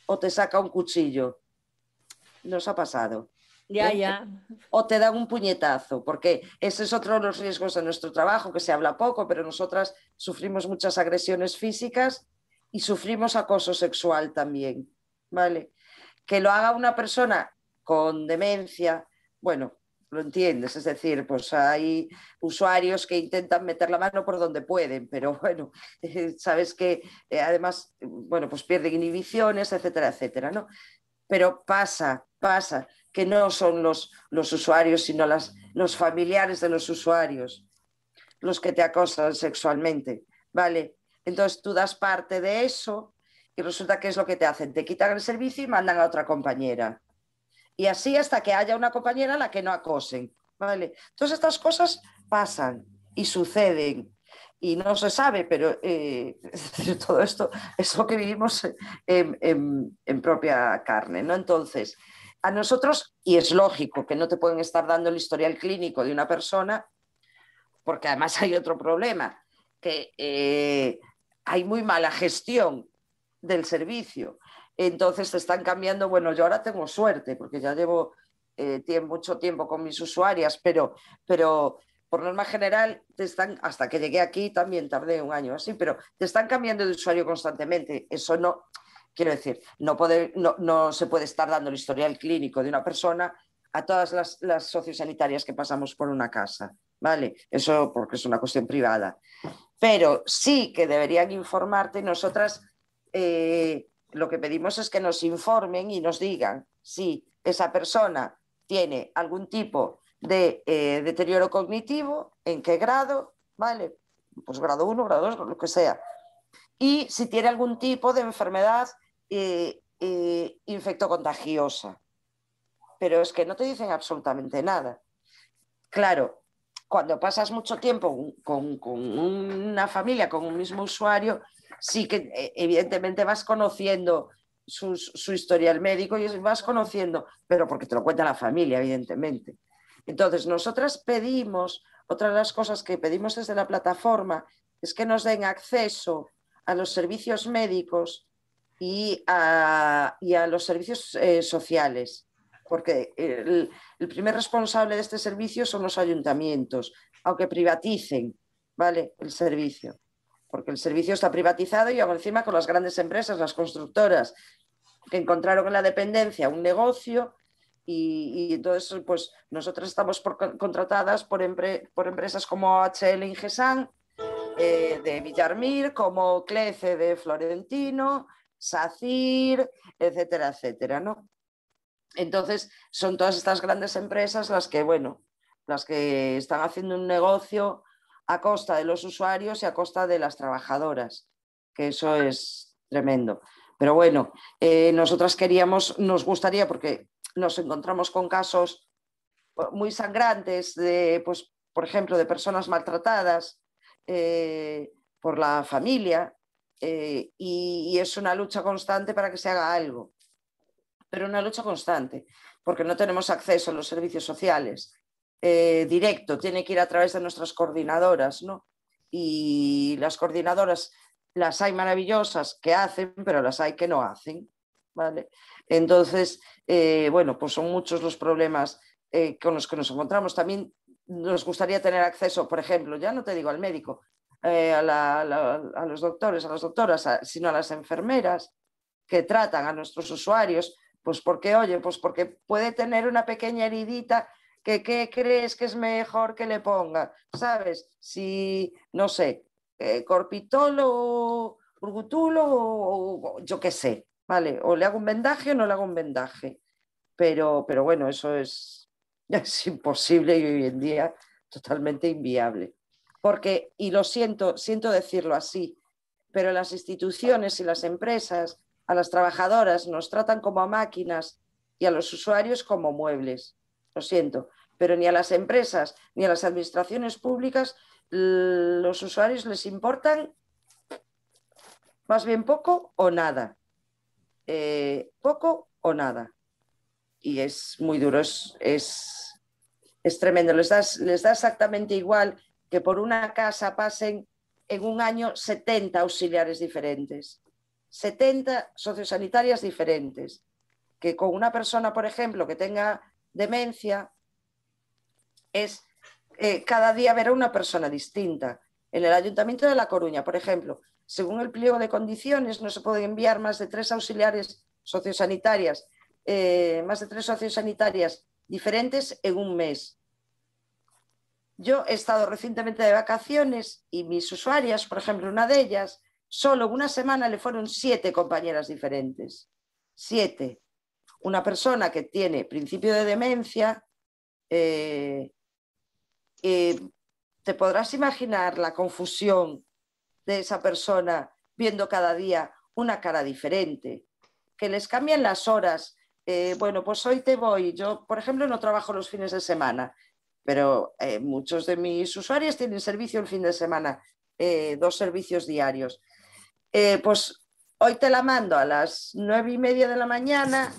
o te saca un cuchillo. Nos ha pasado. Ya. O te dan un puñetazo, porque ese es otro de los riesgos de nuestro trabajo, que se habla poco, pero nosotras sufrimos muchas agresiones físicas y sufrimos acoso sexual también, ¿vale? Que lo haga una persona con demencia, bueno, lo entiendes, es decir, pues hay usuarios que intentan meter la mano por donde pueden, pero bueno, sabes que además, bueno, pues pierden inhibiciones, etcétera, etcétera, ¿no? Pero pasa que no son los usuarios, sino los familiares de los usuarios los que te acosan sexualmente, ¿vale? Entonces tú das parte de eso y resulta que es lo que te hacen, te quitan el servicio y mandan a otra compañera. Y así hasta que haya una compañera a la que no acosen, ¿vale? Entonces estas cosas pasan y suceden y no se sabe, pero todo esto es lo que vivimos en propia carne, ¿no? Entonces, a nosotros, y es lógico que no te pueden estar dando el historial clínico de una persona, porque además hay otro problema, que hay muy mala gestión del servicio. Entonces te están cambiando, bueno, yo ahora tengo suerte, porque ya llevo mucho tiempo con mis usuarias, pero por norma general te están, hasta que llegué aquí también tardé un año así, pero te están cambiando de usuario constantemente. Eso no, quiero decir, no se puede estar dando el historial clínico de una persona a todas las sociosanitarias que pasamos por una casa, ¿vale? Eso porque es una cuestión privada. Pero sí que deberían informarte, y nosotras lo que pedimos es que nos informen y nos digan si esa persona tiene algún tipo de deterioro cognitivo, en qué grado, ¿vale? Pues grado 1, grado 2, lo que sea. Y si tiene algún tipo de enfermedad infectocontagiosa. Pero es que no te dicen absolutamente nada. Claro, cuando pasas mucho tiempo con una familia, con un mismo usuario, sí que evidentemente vas conociendo su historial médico y vas conociendo, pero porque te lo cuenta la familia, evidentemente. Entonces, nosotras pedimos, otra de las cosas que pedimos desde la plataforma es que nos den acceso a los servicios médicos y a los servicios sociales, porque el primer responsable de este servicio son los ayuntamientos, aunque privaticen, ¿vale?, el servicio, porque el servicio está privatizado y aún encima con las grandes empresas, las constructoras, que encontraron en la dependencia un negocio y entonces pues nosotros estamos contratadas por empresas como HL Ingesan, de Villarmir, como Clece de Florentino, SACIR, etcétera, etcétera, ¿no? Entonces, son todas estas grandes empresas las que están haciendo un negocio a costa de los usuarios y a costa de las trabajadoras, que eso es tremendo. Pero bueno, nosotras nos gustaría, porque nos encontramos con casos muy sangrantes pues, por ejemplo, de personas maltratadas por la familia, y es una lucha constante para que se haga algo. Pero una lucha constante, porque no tenemos acceso a los servicios sociales directo, tiene que ir a través de nuestras coordinadoras, ¿no? Y las coordinadoras, las hay maravillosas que hacen, pero las hay que no hacen, ¿vale? Entonces, bueno, pues son muchos los problemas con los que nos encontramos. También nos gustaría tener acceso, por ejemplo, ya no te digo al médico, a los doctores, a las doctoras, sino a las enfermeras que tratan a nuestros usuarios, pues porque, oye, pues porque puede tener una pequeña heridita que ¿qué crees que es mejor que le ponga? ¿Sabes? Si, no sé, corpitol o urgutul o yo qué sé, ¿vale? O le hago un vendaje o no le hago un vendaje. Pero bueno, eso es imposible y hoy en día totalmente inviable. Porque, y lo siento decirlo así, pero las instituciones y las empresas a las trabajadoras nos tratan como a máquinas y a los usuarios como muebles. Lo siento, pero ni a las empresas ni a las administraciones públicas los usuarios les importan más bien poco o nada. Poco o nada. Y es muy duro, es tremendo. Les da exactamente igual que por una casa pasen en un año 70 auxiliares diferentes, 70 sociosanitarias diferentes, que con una persona, por ejemplo, que tenga demencia, es cada día ver a una persona distinta. En el Ayuntamiento de La Coruña, por ejemplo, según el pliego de condiciones, no se pueden enviar más de 3 auxiliares sociosanitarias, diferentes en un mes. Yo he estado recientemente de vacaciones y mis usuarias, por ejemplo, una de ellas, solo en una semana le fueron 7 compañeras diferentes. 7. Una persona que tiene principio de demencia, te podrás imaginar la confusión de esa persona viendo cada día una cara diferente, que les cambian las horas. Bueno, pues hoy te voy. Yo, por ejemplo, no trabajo los fines de semana, pero muchos de mis usuarios tienen servicio el fin de semana, 2 servicios diarios. Pues hoy te la mando a las 9:30 de la mañana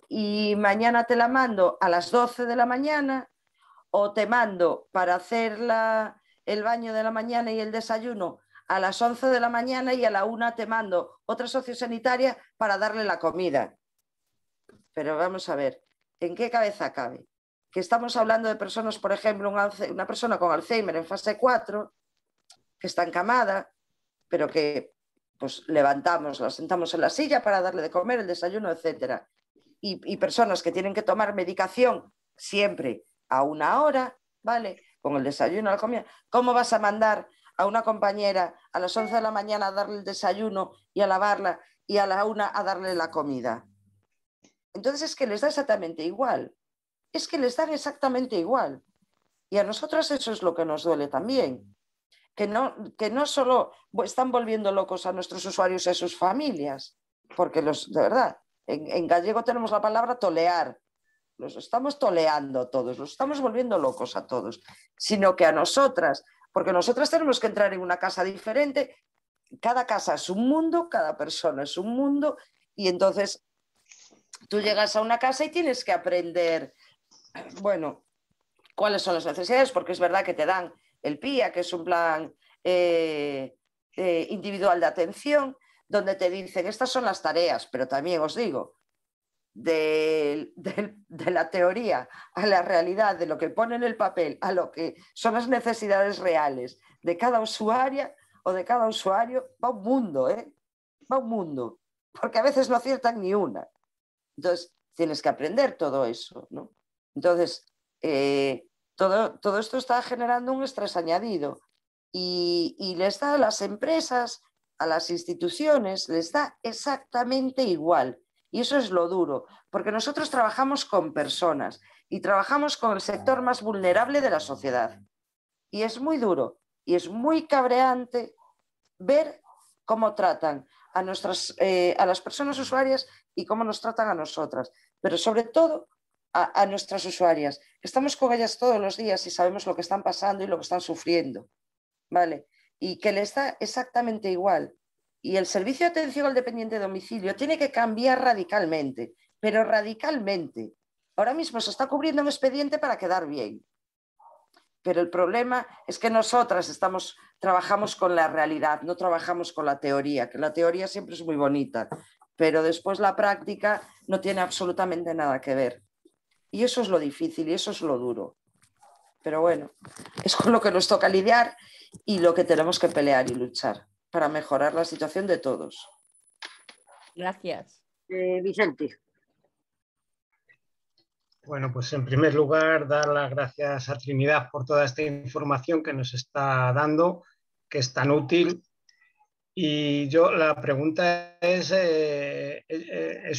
y mañana te la mando a las 12 de la mañana, o te mando para hacer el baño de la mañana y el desayuno a las 11 de la mañana y a la 1 te mando otra sociosanitaria para darle la comida. Pero vamos a ver, ¿en qué cabeza cabe? Que estamos hablando de personas, por ejemplo, una persona con Alzheimer en fase 4, que está encamada, pero que pues levantamos, la sentamos en la silla para darle de comer, el desayuno, etc. Y personas que tienen que tomar medicación siempre a una hora, ¿vale? Con el desayuno, la comida. ¿Cómo vas a mandar a una compañera a las 11 de la mañana a darle el desayuno y a lavarla y a la 1 a darle la comida? Entonces es que les da exactamente igual. Es que les dan exactamente igual. Y a nosotros eso es lo que nos duele también. Que no solo están volviendo locos a nuestros usuarios y a sus familias, porque de verdad, en gallego tenemos la palabra tolear. Los estamos toleando todos, los estamos volviendo locos a todos, sino que a nosotras, porque nosotras tenemos que entrar en una casa diferente, cada casa es un mundo, cada persona es un mundo, y entonces tú llegas a una casa y tienes que aprender, bueno, cuáles son las necesidades, porque es verdad que te dan el PIA, que es un plan individual de atención, donde te dicen, estas son las tareas, pero también os digo, de la teoría a la realidad, de lo que pone en el papel a lo que son las necesidades reales de cada usuaria o de cada usuario, va un mundo, va un mundo, porque a veces no aciertan ni una. Entonces, tienes que aprender todo eso, ¿no? Entonces, todo esto está generando un estrés añadido y les da a las empresas, a las instituciones, les da exactamente igual. Y eso es lo duro, porque nosotros trabajamos con personas y trabajamos con el sector más vulnerable de la sociedad. Y es muy duro y es muy cabreante ver cómo tratan a las personas usuarias y cómo nos tratan a nosotras, pero sobre todo a nuestras usuarias, que estamos con ellas todos los días y sabemos lo que están pasando y lo que están sufriendo, ¿vale? Y que les da exactamente igual. Y el servicio de atención al dependiente de domicilio tiene que cambiar radicalmente, pero radicalmente. Ahora mismo se está cubriendo un expediente para quedar bien. Pero el problema es que nosotras trabajamos con la realidad, no trabajamos con la teoría, que la teoría siempre es muy bonita, pero después la práctica no tiene absolutamente nada que ver. Y eso es lo difícil y eso es lo duro. Pero bueno, es con lo que nos toca lidiar y lo que tenemos que pelear y luchar para mejorar la situación de todos. Gracias. Vicente. Bueno, pues en primer lugar, dar las gracias a Trinidad por toda esta información que nos está dando, que es tan útil. Y yo, la pregunta es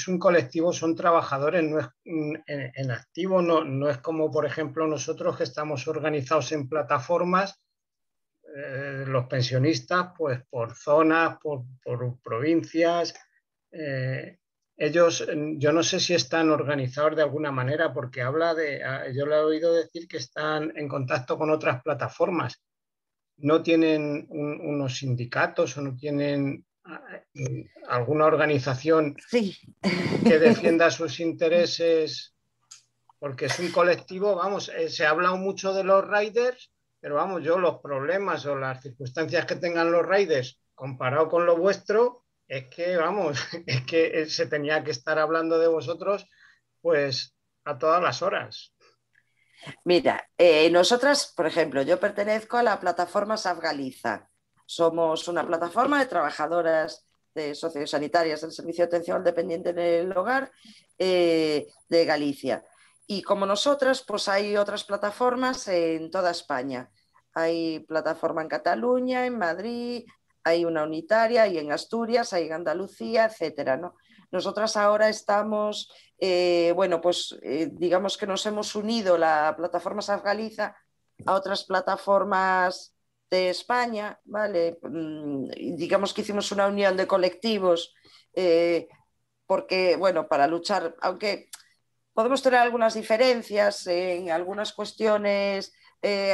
un colectivo, son trabajadores, no es en activo, no es como, por ejemplo, nosotros que estamos organizados en plataformas, los pensionistas, pues por zonas, por provincias. Ellos, yo no sé si están organizados de alguna manera, porque yo le he oído decir que están en contacto con otras plataformas. ¿No tienen unos sindicatos o no tienen alguna organización Sí. que defienda sus intereses? Porque es un colectivo, vamos, se ha hablado mucho de los riders, pero vamos, yo los problemas o las circunstancias que tengan los riders comparado con lo vuestro, es que, vamos, es que se tenía que estar hablando de vosotros, pues, a todas las horas. Mira, nosotras, por ejemplo, yo pertenezco a la plataforma Safgaliza. Somos una plataforma de trabajadoras sociosanitarias del Servicio de Atención al Dependiente en el Hogar de Galicia. Y como nosotras, pues hay otras plataformas en toda España. Hay plataforma en Cataluña, en Madrid, hay una unitaria, y en Asturias, hay en Andalucía, etcétera, ¿no? Nosotras ahora estamos, digamos que nos hemos unido la plataforma Safgaliza a otras plataformas de España, ¿vale? Digamos que hicimos una unión de colectivos porque, bueno, para luchar, aunque podemos tener algunas diferencias en algunas cuestiones,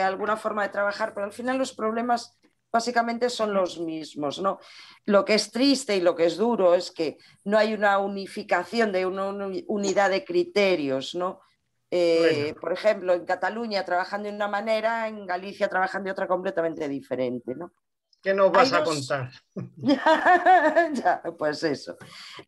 alguna forma de trabajar, pero al final los problemas básicamente son los mismos, ¿no? Lo que es triste y lo que es duro es que no hay una unificación de una unidad de criterios, ¿no? Por ejemplo, en Cataluña trabajan de una manera, en Galicia trabajan de otra completamente diferente, ¿no? ¿Qué nos vas a contar? Ya, pues eso.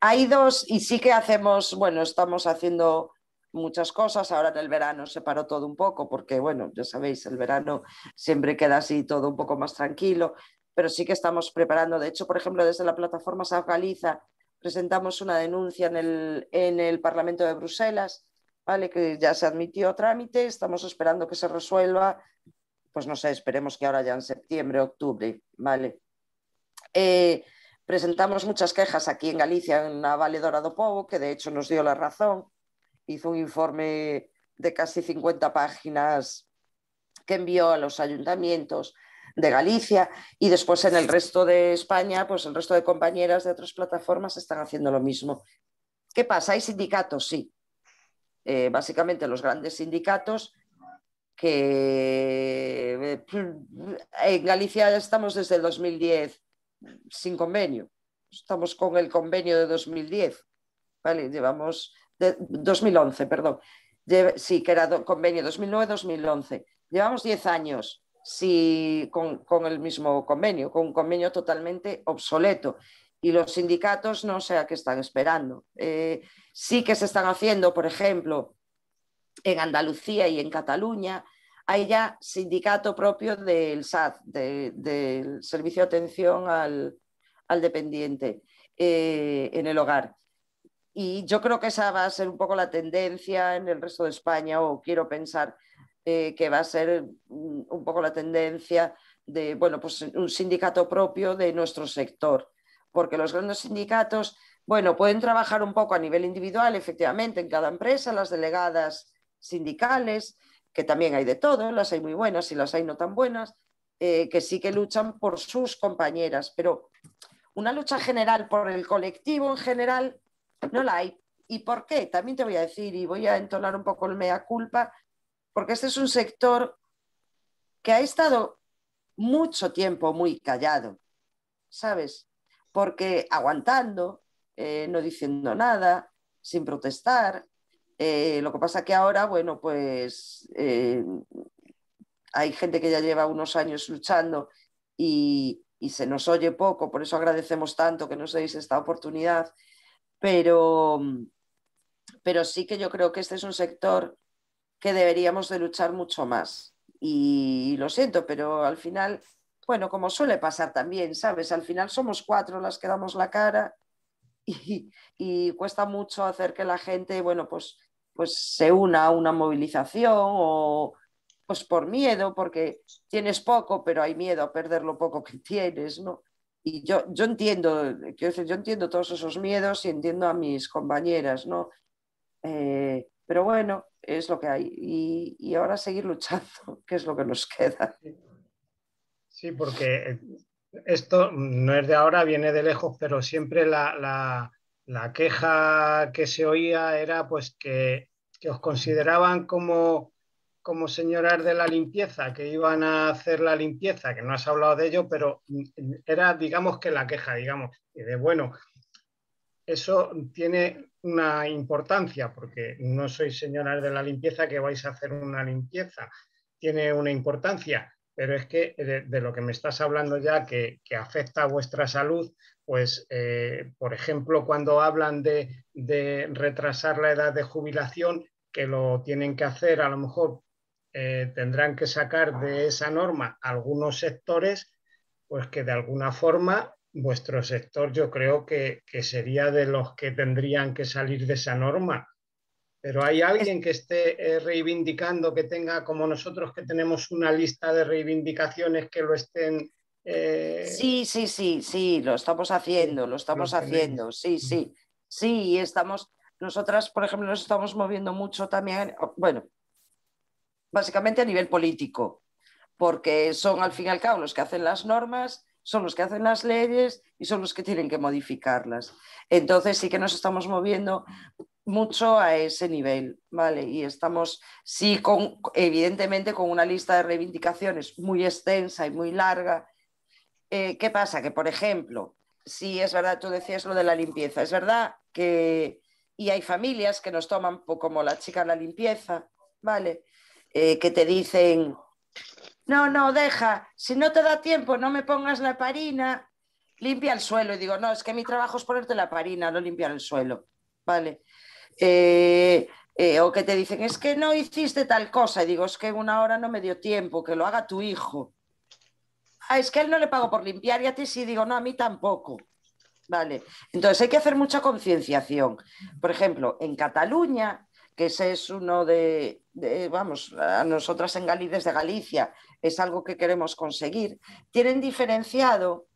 Hay dos, y sí que hacemos, bueno, estamos haciendo muchas cosas. Ahora en el verano se paró todo un poco porque, bueno, ya sabéis, el verano siempre queda así todo un poco más tranquilo, pero sí que estamos preparando. De hecho, por ejemplo, desde la plataforma Safgaliza presentamos una denuncia en el Parlamento de Bruselas, ¿vale? Que ya se admitió trámite, estamos esperando que se resuelva, pues no sé, esperemos que ahora ya en septiembre, octubre, ¿vale? Presentamos muchas quejas aquí en Galicia, en la Valedora do Pobo, que de hecho nos dio la razón. Hizo un informe de casi 50 páginas que envió a los ayuntamientos de Galicia, y después en el resto de España, pues el resto de compañeras de otras plataformas están haciendo lo mismo. ¿Qué pasa? ¿Hay sindicatos? Sí. Básicamente los grandes sindicatos que en Galicia estamos desde el 2010 sin convenio. Estamos con el convenio de 2010, ¿vale? Llevamos, de 2011, perdón. Sí, que era convenio 2009-2011. Llevamos 10 años con el mismo convenio, con un convenio totalmente obsoleto. Y los sindicatos no sé a qué están esperando. Sí que se están haciendo, por ejemplo, en Andalucía y en Cataluña, hay ya sindicato propio del SAD, del Servicio de Atención al Dependiente en el Hogar. Y yo creo que esa va a ser un poco la tendencia en el resto de España, o quiero pensar que va a ser un poco la tendencia de, bueno, pues un sindicato propio de nuestro sector, porque los grandes sindicatos, bueno, pueden trabajar un poco a nivel individual, efectivamente, en cada empresa, las delegadas sindicales, que también hay de todo, las hay muy buenas y las hay no tan buenas, que sí que luchan por sus compañeras, pero una lucha general por el colectivo en general no la hay. ¿Y por qué? También te voy a decir, y voy a entonar un poco el mea culpa, porque este es un sector que ha estado mucho tiempo muy callado, ¿sabes? Porque aguantando, no diciendo nada, sin protestar. Lo que pasa que ahora, bueno, pues hay gente que ya lleva unos años luchando y se nos oye poco, por eso agradecemos tanto que nos deis esta oportunidad, pero sí que yo creo que este es un sector que deberíamos de luchar mucho más. y lo siento, pero al final, bueno, como suele pasar también, ¿sabes? Al final somos 4 las que damos la cara y cuesta mucho hacer que la gente, bueno, pues se una a una movilización o pues por miedo, porque tienes poco, pero hay miedo a perder lo poco que tienes, ¿no? Y yo entiendo, quiero decir, yo entiendo todos esos miedos y entiendo a mis compañeras, ¿no? Pero bueno, es lo que hay. Y ahora seguir luchando, que es lo que nos queda. Sí, porque esto no es de ahora, viene de lejos, pero siempre la queja que se oía era pues que os consideraban como señoras de la limpieza, que iban a hacer la limpieza, que no has hablado de ello, pero era, digamos, que la queja, digamos, y de bueno, eso tiene una importancia, porque no sois señoras de la limpieza que vais a hacer una limpieza, tiene una importancia, pero es que de lo que me estás hablando ya, que afecta a vuestra salud, pues, por ejemplo, cuando hablan de retrasar la edad de jubilación, que lo tienen que hacer, a lo mejor tendrán que sacar de esa norma algunos sectores, pues que de alguna forma vuestro sector yo creo que sería de los que tendrían que salir de esa norma. Pero ¿hay alguien que esté reivindicando, que tenga, como nosotros que tenemos una lista de reivindicaciones que lo estén... Sí, sí, sí, sí, lo estamos Sí, haciendo, lo estamos lo tenéis. haciendo, sí, sí, sí, estamos, nosotras, por ejemplo, nos estamos moviendo mucho también, bueno, básicamente a nivel político, porque son al fin y al cabo los que hacen las normas, son los que hacen las leyes y son los que tienen que modificarlas. Entonces sí que nos estamos moviendo mucho a ese nivel, ¿vale? Y estamos, sí, evidentemente con una lista de reivindicaciones muy extensa y muy larga. ¿Qué pasa? Que, por ejemplo, si es verdad, tú decías lo de la limpieza, es verdad que, y hay familias que nos toman como la chica la limpieza, ¿vale? Que te dicen, no, no, deja, si no te da tiempo, no me pongas la parina, limpia el suelo. Y digo, no, es que mi trabajo es ponerte la parina, no limpiar el suelo, ¿vale? O que te dicen, es que no hiciste tal cosa. Y digo, es que en una hora no me dio tiempo, que lo haga tu hijo. Ah, es que a él no le pago por limpiar y a ti sí. Digo, no, a mí tampoco. Vale, entonces hay que hacer mucha concienciación. Por ejemplo, en Cataluña, que ese es uno vamos, a nosotras en desde Galicia es algo que queremos conseguir, tienen diferenciado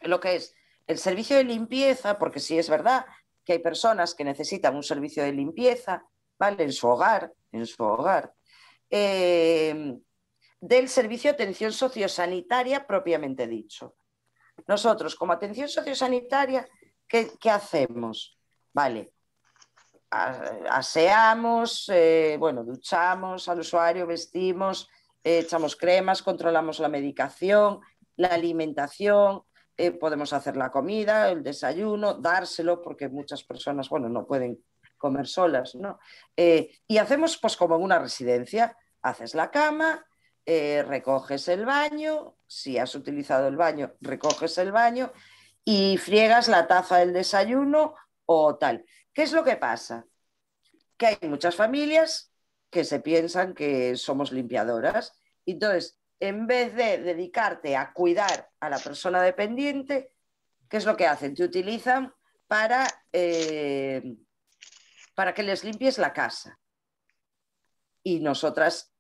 lo que es el servicio de limpieza, porque sí es verdad que hay personas que necesitan un servicio de limpieza, ¿vale? En su hogar, del servicio de atención sociosanitaria propiamente dicho. Nosotros, como atención sociosanitaria, ¿qué hacemos? Vale, aseamos, bueno, duchamos al usuario, vestimos, echamos cremas, controlamos la medicación, la alimentación, podemos hacer la comida, el desayuno, dárselo, porque muchas personas, bueno, no pueden comer solas, ¿no? Y hacemos pues como en una residencia, haces la cama, recoges el baño, si has utilizado el baño, recoges el baño y friegas la taza del desayuno o tal. ¿Qué es lo que pasa? Que hay muchas familias que se piensan que somos limpiadoras. Entonces, en vez de dedicarte a cuidar a la persona dependiente, ¿qué es lo que hacen? Te utilizan para que les limpies la casa. Y nosotras,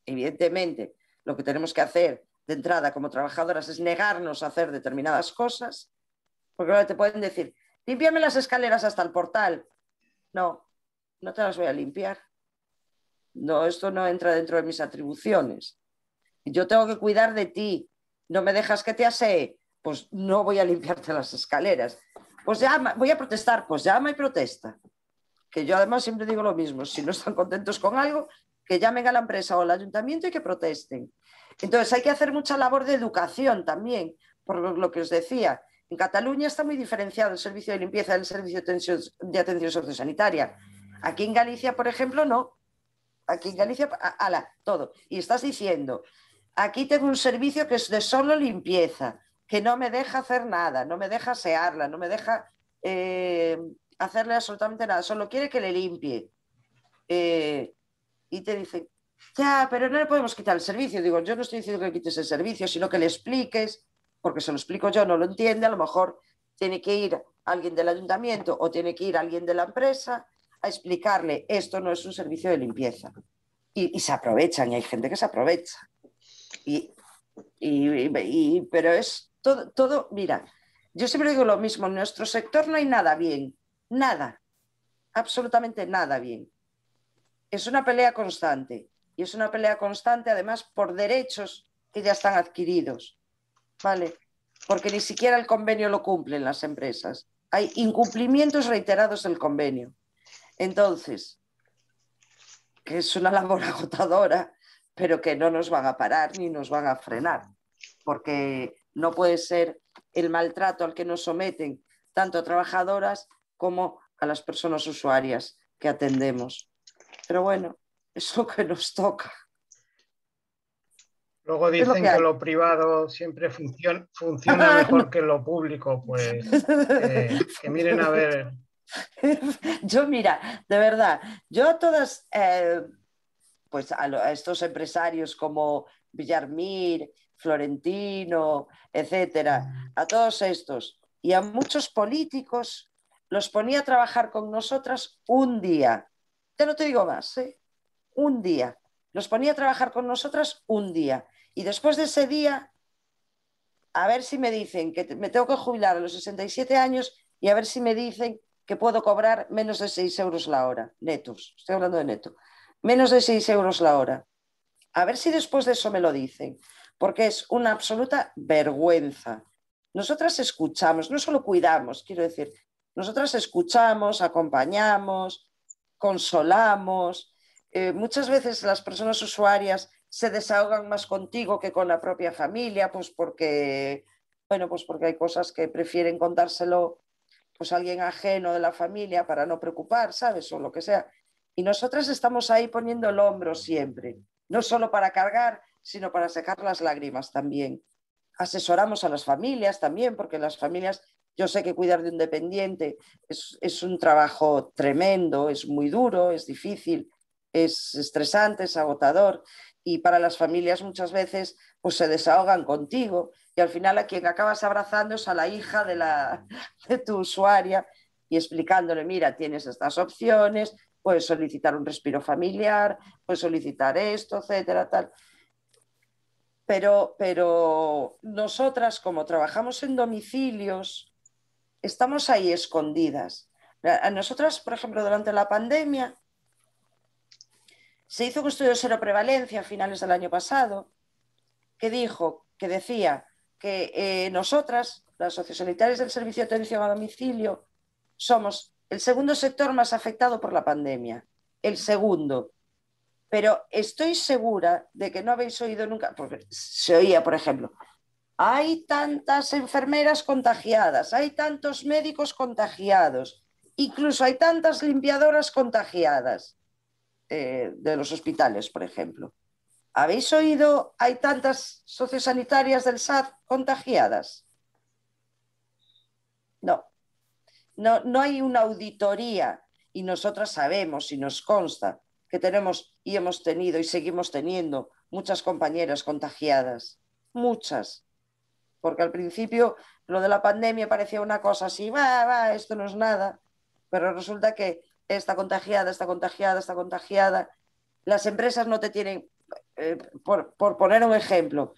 evidentemente, lo que tenemos que hacer de entrada como trabajadoras es negarnos a hacer determinadas cosas, porque ahora te pueden decir, límpiame las escaleras hasta el portal. No, no te las voy a limpiar. No, esto no entra dentro de mis atribuciones. Yo tengo que cuidar de ti. No me dejas que te asee, pues no voy a limpiarte las escaleras. Pues llama, voy a protestar, pues llama y protesta. Que yo además siempre digo lo mismo, si no están contentos con algo, que llamen a la empresa o al ayuntamiento y que protesten. Entonces hay que hacer mucha labor de educación también, por lo que os decía. En Cataluña está muy diferenciado el servicio de limpieza del servicio de atención sociosanitaria. Aquí en Galicia, por ejemplo, no. Aquí en Galicia, ala, todo. Y estás diciendo, aquí tengo un servicio que es de solo limpieza, que no me deja hacer nada, no me deja asearla, no me deja hacerle absolutamente nada, solo quiere que le limpie. Y te dicen, Ya, pero no le podemos quitar el servicio. Digo, yo no estoy diciendo que quites el servicio, sino que le expliques, porque se lo explico yo, no lo entiende, a lo mejor tiene que ir alguien del ayuntamiento o tiene que ir alguien de la empresa a explicarle, esto no es un servicio de limpieza. Y se aprovechan, y hay gente que se aprovecha. Pero es todo, mira, yo siempre digo lo mismo, en nuestro sector no hay nada bien, nada, absolutamente nada bien. Es una pelea constante, y es una pelea constante además por derechos que ya están adquiridos, ¿vale? Porque ni siquiera el convenio lo cumplen las empresas. Hay incumplimientos reiterados del convenio. Entonces, que es una labor agotadora, pero que no nos van a parar ni nos van a frenar, porque no puede ser el maltrato al que nos someten tanto a trabajadoras como a las personas usuarias que atendemos. Pero bueno, es lo que nos toca. Luego dicen que lo privado siempre funciona mejor que lo público, pues que miren a ver. Yo, mira, de verdad, yo a todas, pues a estos empresarios como Villarmir, Florentino, etcétera, a todos estos y a muchos políticos los ponía a trabajar con nosotras un día. Ya no te digo más, ¿eh? Un día. Los ponía a trabajar con nosotras un día. Y después de ese día, a ver si me dicen que me tengo que jubilar a los 67 años y a ver si me dicen que puedo cobrar menos de 6 euros la hora, netos. Estoy hablando de neto. Menos de 6 euros la hora. A ver si después de eso me lo dicen, porque es una absoluta vergüenza. Nosotras escuchamos, no solo cuidamos, quiero decir, nosotras escuchamos, acompañamos, consolamos. Muchas veces las personas usuarias se desahogan más contigo que con la propia familia, pues porque hay cosas que prefieren contárselo pues a alguien ajeno de la familia para no preocupar, ¿sabes? O lo que sea. Y nosotras estamos ahí poniendo el hombro siempre, no solo para cargar, sino para secar las lágrimas también. Asesoramos a las familias también, porque las familias, yo sé que cuidar de un dependiente es un trabajo tremendo, es muy duro, es difícil, es estresante, es agotador, y para las familias muchas veces pues se desahogan contigo y al final a quien acabas abrazando es a la hija de tu usuaria y explicándole, mira, tienes estas opciones, puedes solicitar un respiro familiar, puedes solicitar esto, etcétera, tal. Pero nosotras, como trabajamos en domicilios, estamos ahí escondidas. A nosotras, por ejemplo, durante la pandemia, se hizo un estudio de seroprevalencia a finales del año pasado que decía que nosotras, las sociosanitarias del Servicio de Atención a Domicilio, somos el segundo sector más afectado por la pandemia. El segundo. Pero estoy segura de que no habéis oído nunca, porque se oía, por ejemplo, hay tantas enfermeras contagiadas, hay tantos médicos contagiados, incluso hay tantas limpiadoras contagiadas de los hospitales, por ejemplo. ¿Habéis oído hay tantas sociosanitarias del SAT contagiadas? No hay una auditoría y nosotras sabemos y nos consta que tenemos y hemos tenido y seguimos teniendo muchas compañeras contagiadas, muchas, porque al principio lo de la pandemia parecía una cosa así, esto no es nada, pero resulta que está contagiada, las empresas no te tienen, por poner un ejemplo,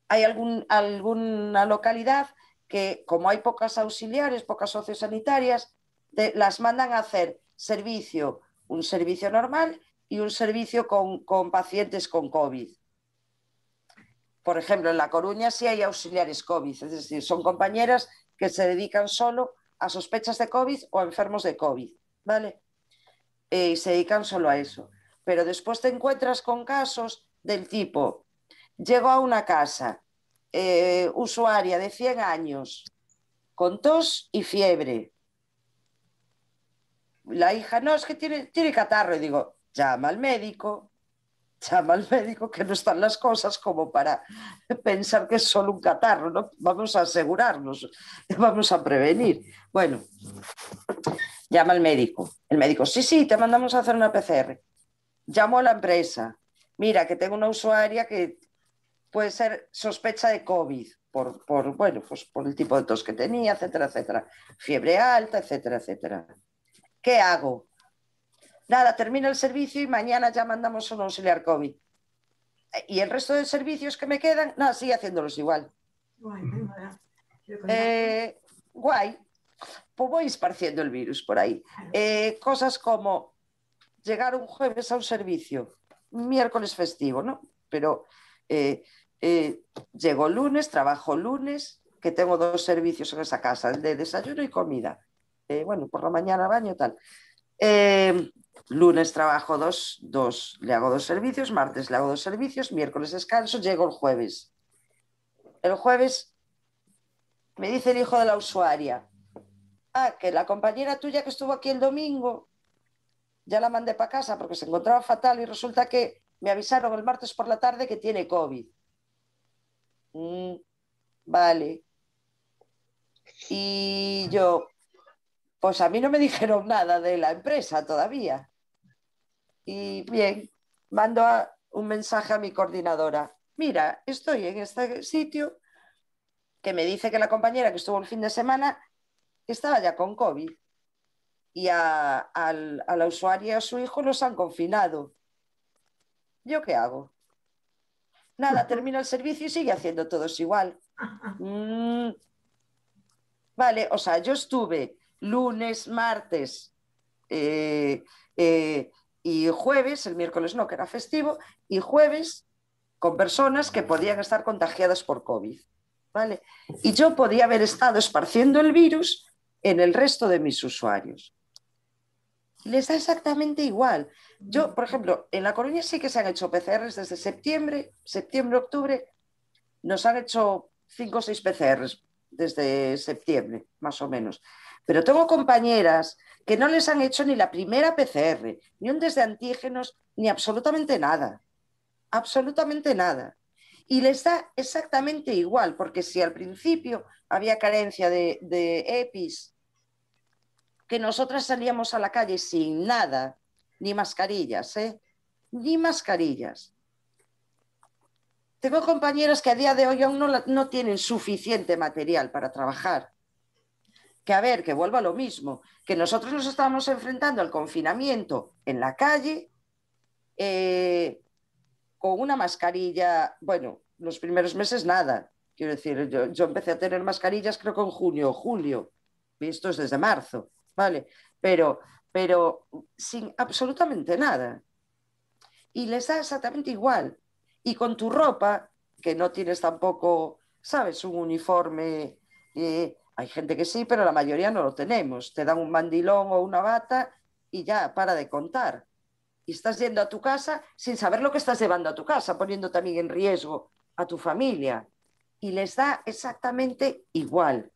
hay alguna localidad que como hay pocas auxiliares, pocas sociosanitarias, las mandan a hacer un servicio normal y un servicio con pacientes con COVID. Por ejemplo, en La Coruña sí hay auxiliares COVID, es decir, son compañeras que se dedican solo a sospechas de COVID o a enfermos de COVID, ¿vale? Y se dedican solo a eso. Pero después te encuentras con casos del tipo, llego a una casa, usuaria de 100 años, con tos y fiebre. La hija, no, es que tiene catarro. Y digo, llama al médico, que no están las cosas como para pensar que es solo un catarro, ¿no? Vamos a asegurarnos, vamos a prevenir. Bueno, llama al médico. El médico, sí, te mandamos a hacer una PCR. Llamo a la empresa. Mira, que tengo una usuaria que puede ser sospecha de COVID bueno, pues por el tipo de tos que tenía, etcétera, etcétera. Fiebre alta, etcétera, etcétera. ¿Qué hago? Nada, termina el servicio y mañana ya mandamos un auxiliar COVID. Y el resto de servicios que me quedan, nada, sigue haciéndolos igual. Guay. Pues voy esparciendo el virus por ahí. Cosas como llegar un jueves a un servicio, miércoles festivo, ¿no? Pero llego lunes, trabajo lunes, que tengo 2 servicios en esa casa, el de desayuno y comida. Bueno, por la mañana baño tal. Lunes trabajo le hago 2 servicios, martes le hago 2 servicios, miércoles descanso, llego el jueves. El jueves me dice el hijo de la usuaria, que la compañera tuya que estuvo aquí el domingo, ya la mandé para casa porque se encontraba fatal y resulta que me avisaron el martes por la tarde que tiene COVID. Vale. Y yo, pues a mí no me dijeron nada de la empresa todavía. Y bien, mando un mensaje a mi coordinadora. Mira, estoy en este sitio que me dice que la compañera que estuvo el fin de semana estaba ya con COVID. Y a la usuaria y a su hijo los han confinado. ¿Yo qué hago? Nada, termina el servicio y sigue haciendo todos igual. Vale, o sea, yo estuve lunes, martes y jueves, el miércoles no, que era festivo, y jueves con personas que podían estar contagiadas por COVID. ¿Vale? Y yo podía haber estado esparciendo el virus en el resto de mis usuarios. Les da exactamente igual. Yo, por ejemplo, en La Coruña sí que se han hecho PCRs desde septiembre, octubre, nos han hecho 5 o 6 PCRs desde septiembre, más o menos. Pero tengo compañeras que no les han hecho ni la primera PCR, ni un test de antígenos, ni absolutamente nada. Absolutamente nada. Y les da exactamente igual, porque si al principio había carencia de EPIs, que nosotras salíamos a la calle sin nada, ni mascarillas, ni mascarillas. Tengo compañeros que a día de hoy aún no tienen suficiente material para trabajar. Que a ver, que vuelva a lo mismo, que nosotros nos estábamos enfrentando al confinamiento en la calle con una mascarilla, bueno, los primeros meses nada. Quiero decir, yo empecé a tener mascarillas creo que en junio o julio, y esto es desde marzo, ¿vale? Pero sin absolutamente nada. Y les da exactamente igual. Y con tu ropa, que no tienes tampoco, ¿sabes? Un uniforme. Hay gente que sí, pero la mayoría no lo tenemos. Te dan un mandilón o una bata y ya, para de contar. Y estás yendo a tu casa sin saber lo que estás llevando a tu casa, poniendo también en riesgo a tu familia. Y les da exactamente igual.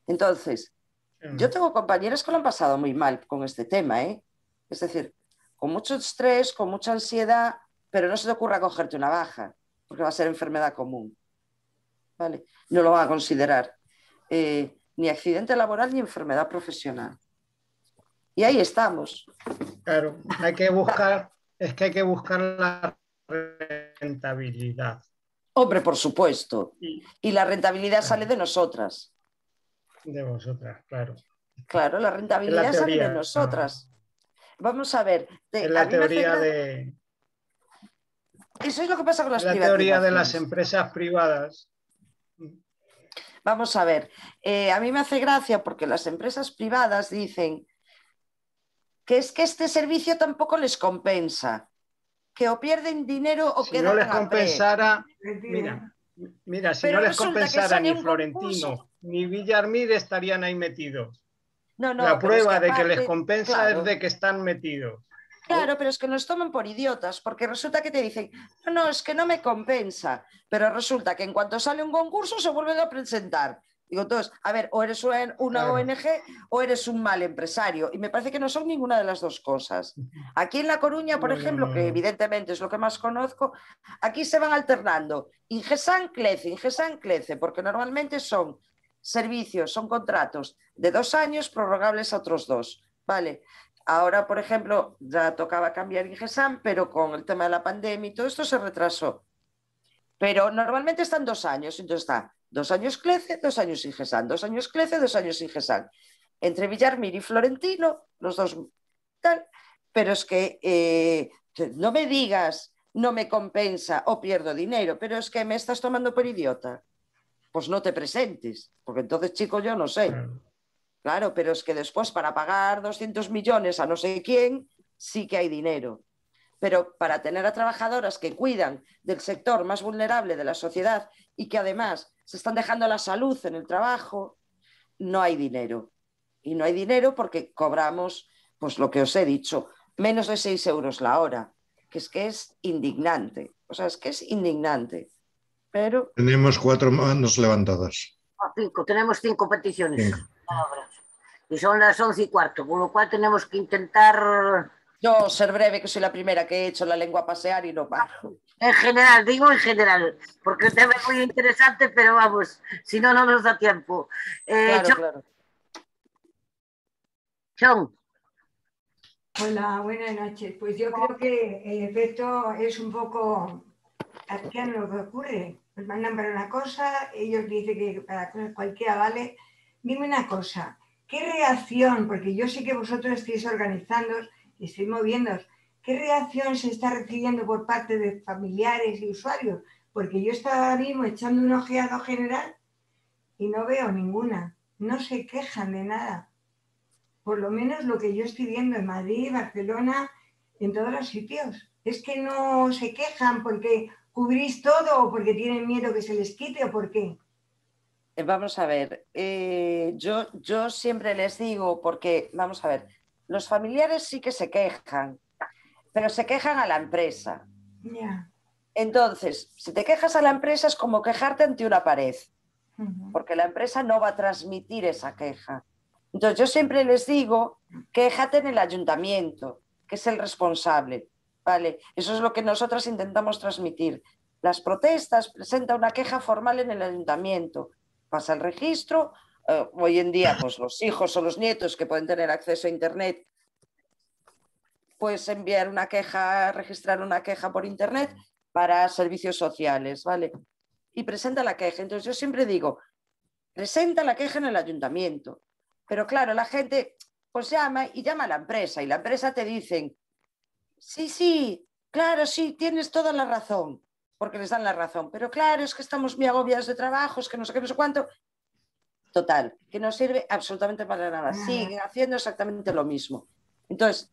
Entonces, yo tengo compañeros que lo han pasado muy mal con este tema, ¿eh? Es decir, con mucho estrés, con mucha ansiedad, pero no se te ocurra cogerte una baja, porque va a ser enfermedad común. ¿Vale? No lo van a considerar ni accidente laboral ni enfermedad profesional. Y ahí estamos. Claro, hay que buscar la rentabilidad. Hombre, por supuesto. Y la rentabilidad sale de nosotras. De vosotras, claro. Claro, la rentabilidad sale de nosotras. Vamos a ver. Es la teoría de... Eso es lo que pasa con las privatizaciones. La teoría de las empresas privadas. Vamos a ver. A mí me hace gracia porque las empresas privadas dicen que es que este servicio tampoco les compensa, que o pierden dinero o si no les compensara, mira, si pero no les compensara ni Florentino ni Villarmir estarían ahí metidos. No, la prueba de que les compensa claro, es de que están metidos. Claro, pero es que nos toman por idiotas, porque resulta que te dicen, no, es que no me compensa, pero resulta que en cuanto sale un concurso se vuelven a presentar. Digo, entonces, a ver, o eres una claro. ONG o eres un mal empresario. Y me parece que no son ninguna de las dos cosas. Aquí en La Coruña, por ejemplo, que evidentemente es lo que más conozco, aquí se van alternando Ingesan, Clece, porque normalmente son servicios, son contratos de 2 años prorrogables a otros 2. ¿Vale? Ahora, por ejemplo, ya tocaba cambiar Ingesan, pero con el tema de la pandemia y todo esto se retrasó. Pero normalmente están 2 años, entonces está 2 años CLECE, 2 años Ingesan, 2 años CLECE, 2 años Ingesan. Entre Villarmir y Florentino, los dos tal, pero es que no me digas no me compensa o pierdo dinero, pero es que me estás tomando por idiota. Pues no te presentes, porque entonces, chico, yo no sé. Claro, pero es que después para pagar 200 millones a no sé quién, sí que hay dinero. Pero para tener a trabajadoras que cuidan del sector más vulnerable de la sociedad y que además se están dejando la salud en el trabajo, no hay dinero. Y no hay dinero porque cobramos, pues lo que os he dicho, menos de 6 euros la hora, que es indignante. O sea, es que es indignante. Pero... Tenemos 4 manos levantadas. 5, tenemos 5 peticiones. 5. Y son las 11:15, con lo cual tenemos que intentar... Yo ser breve, que soy la primera que he hecho la lengua a pasear y no paro. En general, digo en general, porque el tema es muy interesante, pero vamos, si no, no nos da tiempo. Claro, claro. John. Hola, buenas noches. Pues yo creo que el efecto es un poco arqueano lo que ocurre. Nos mandan para una cosa, ellos dicen que para cualquiera vale. Dime una cosa, ¿qué reacción? Porque yo sé que vosotros estáis organizando y estáis moviéndoos. ¿Qué reacción se está recibiendo por parte de familiares y usuarios? Porque yo estaba ahora mismo echando un ojeado general y no veo ninguna. No se quejan de nada. Por lo menos lo que yo estoy viendo en Madrid, Barcelona, en todos los sitios. Es que no se quejan porque cubrís todo o porque tienen miedo que se les quite o por qué. Vamos a ver, yo siempre les digo, porque, vamos a ver, los familiares sí que se quejan, pero se quejan a la empresa. Yeah. Entonces, si te quejas a la empresa es como quejarte ante una pared, porque la empresa no va a transmitir esa queja. Entonces, yo siempre les digo, quéjate en el ayuntamiento, que es el responsable, ¿vale? Eso es lo que nosotros intentamos transmitir. Las protestas, presenta una queja formal en el ayuntamiento, pasa el registro, hoy en día pues los hijos o los nietos que pueden tener acceso a internet, puedes enviar una queja, registrar una queja por internet para servicios sociales, ¿vale? Y presenta la queja. Entonces yo siempre digo, presenta la queja en el ayuntamiento. Pero claro, la gente pues llama a la empresa y la empresa te dicen, sí, claro, sí, tienes toda la razón, porque les dan la razón, pero claro, es que estamos muy agobiados de trabajos, que no sé qué, no sé cuánto. Total, que no sirve absolutamente para nada. Siguen haciendo exactamente lo mismo. Entonces,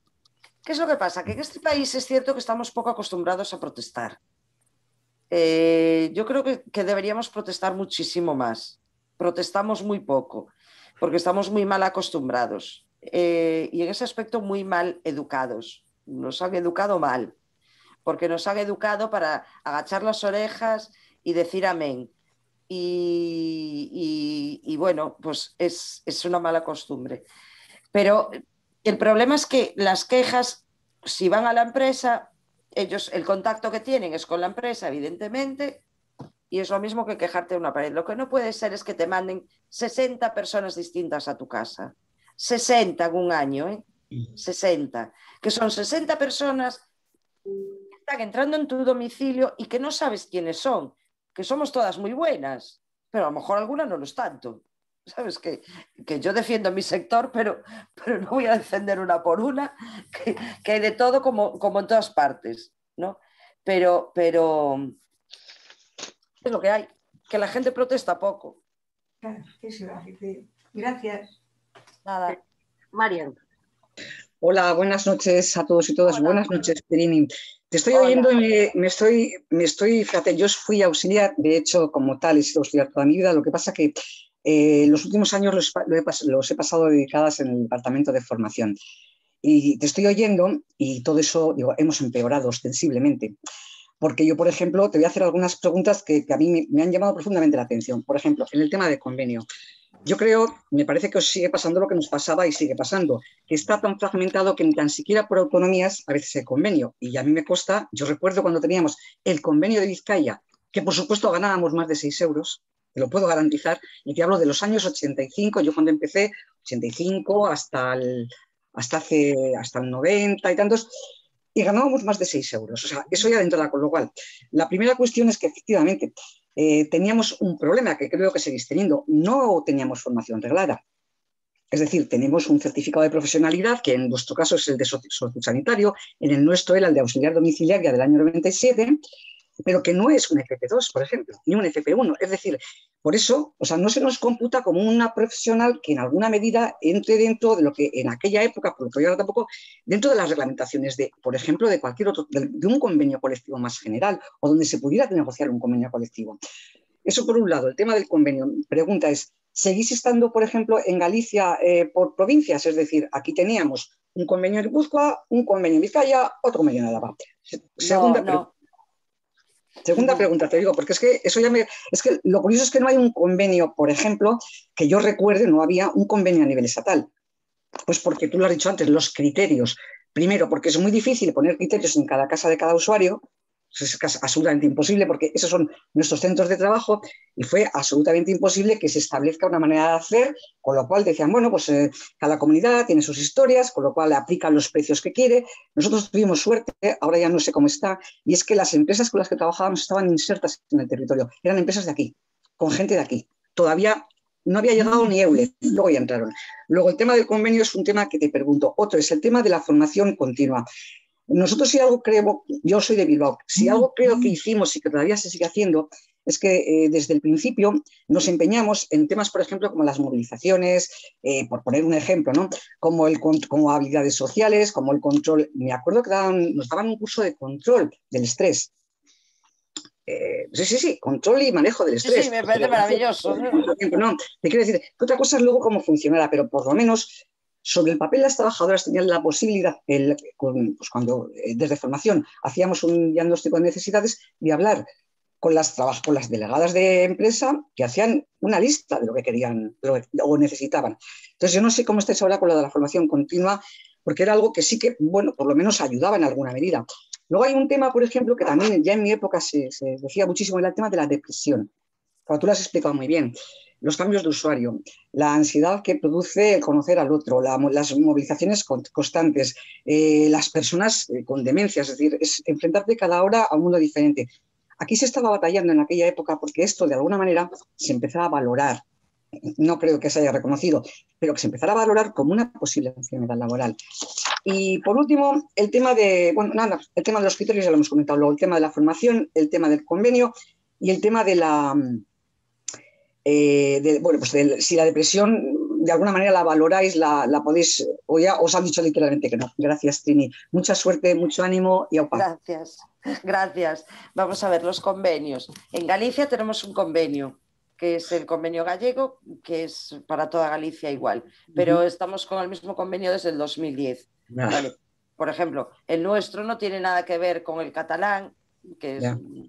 ¿qué es lo que pasa? Que en este país es cierto que estamos poco acostumbrados a protestar. Yo creo que deberíamos protestar muchísimo más. Protestamos muy poco, porque estamos muy mal acostumbrados y en ese aspecto muy mal educados. Nos han educado mal, porque nos han educado para agachar las orejas y decir amén. Y bueno, pues es una mala costumbre. Pero el problema es que las quejas, si van a la empresa, ellos el contacto que tienen es con la empresa, evidentemente, y es lo mismo que quejarte de una pared. Lo que no puede ser es que te manden 60 personas distintas a tu casa. 60 en un año, ¿eh? 60. Que son 60 personas que están entrando en tu domicilio y que no sabes quiénes son, que somos todas muy buenas, pero a lo mejor alguna no lo es tanto. Sabes que yo defiendo mi sector, pero no voy a defender una por una, que hay de todo como en todas partes, ¿no? Pero es lo que hay, que la gente protesta poco. Claro, eso iba a decir. Gracias. Nada. Marian. Hola, buenas noches a todos y todas. Hola. Buenas noches, Perini. Te estoy oyendo y me estoy, fíjate, yo fui auxiliar, de hecho, como tal, he sido auxiliar toda mi vida. Lo que pasa que los últimos años los he pasado dedicadas en el departamento de formación. Y te estoy oyendo y todo eso, digo, hemos empeorado ostensiblemente. Porque yo, por ejemplo, te voy a hacer algunas preguntas que a mí me han llamado profundamente la atención. Por ejemplo, en el tema de convenio. Yo creo, me parece que os sigue pasando lo que nos pasaba y sigue pasando, que está tan fragmentado que ni tan siquiera por autonomías a veces hay convenio. Y a mí me consta, yo recuerdo cuando teníamos el convenio de Vizcaya, que por supuesto ganábamos más de 6 euros, te lo puedo garantizar, y te hablo de los años 85, yo cuando empecé, 85 hasta hasta el 90 y tantos, y ganábamos más de 6 euros. O sea, eso ya dentro de la... Con lo cual, la primera cuestión es que efectivamente teníamos un problema que creo que seguís teniendo. No teníamos formación reglada. Es decir, tenemos un certificado de profesionalidad, que en vuestro caso es el de sociosanitario, en el nuestro era el de auxiliar domiciliaria del año 97, pero que no es un FP2, por ejemplo, ni un FP1. Es decir, por eso, o sea, no se nos computa como una profesional que en alguna medida entre dentro de lo que en aquella época, por lo que yo ahora tampoco, dentro de las reglamentaciones de, por ejemplo, de cualquier otro, de un convenio colectivo más general o donde se pudiera negociar un convenio colectivo. Eso por un lado. El tema del convenio. Pregunta es, ¿seguís estando, por ejemplo, en Galicia por provincias? Es decir, aquí teníamos un convenio en Guipúzcoa, un convenio en Vizcaya, otro convenio en Álava. Segunda pregunta, te digo, porque es que eso ya es que lo curioso es que no hay un convenio, por ejemplo, que yo recuerde, no había un convenio a nivel estatal. Pues porque tú lo has dicho antes, los criterios. Primero, porque es muy difícil poner criterios en cada casa de cada usuario. Es absolutamente imposible porque esos son nuestros centros de trabajo y fue absolutamente imposible que se establezca una manera de hacer, con lo cual decían, bueno, pues cada comunidad tiene sus historias, con lo cual aplica los precios que quiere. Nosotros tuvimos suerte, ahora ya no sé cómo está, y es que las empresas con las que trabajábamos estaban insertas en el territorio, eran empresas de aquí, con gente de aquí. Todavía no había llegado ni Euler, luego ya entraron. Luego el tema del convenio es un tema que te pregunto. Otro es el tema de la formación continua. Nosotros si algo creemos, yo soy de Bilbao, si algo creo que hicimos y que todavía se sigue haciendo es que desde el principio nos empeñamos en temas, por ejemplo, como las movilizaciones, por poner un ejemplo, ¿no? Como habilidades sociales, como el control. Me acuerdo que nos daban un curso de control del estrés. Sí, control y manejo del estrés. Sí, me parece maravilloso. No, te quiero decir que otra cosa es luego cómo funcionara, pero por lo menos sobre el papel las trabajadoras tenían la posibilidad, pues cuando desde formación hacíamos un diagnóstico de necesidades, de hablar con las delegadas de empresa que hacían una lista de lo que querían o necesitaban. Entonces yo no sé cómo estáis ahora con lo de la formación continua, porque era algo que sí que, bueno, por lo menos ayudaba en alguna medida. Luego hay un tema, por ejemplo, que también ya en mi época se decía muchísimo, era el tema de la depresión. Como tú lo has explicado muy bien, los cambios de usuario, la ansiedad que produce el conocer al otro, las movilizaciones constantes, las personas con demencia, es decir, es enfrentarte cada hora a un mundo diferente. Aquí se estaba batallando en aquella época porque esto de alguna manera se empezaba a valorar. No creo que se haya reconocido, pero que se empezara a valorar como una posible enfermedad laboral. Y por último, el tema de los criterios ya lo hemos comentado, luego el tema de la formación, el tema del convenio y el tema de la... si la depresión de alguna manera la valoráis, la podéis, o ya os han dicho literalmente que no. Gracias, Trini. Mucha suerte, mucho ánimo y aupa. Gracias. Vamos a ver los convenios. En Galicia tenemos un convenio, que es el convenio gallego, que es para toda Galicia igual, pero estamos con el mismo convenio desde el 2010. Vale. Por ejemplo, el nuestro no tiene nada que ver con el catalán, que es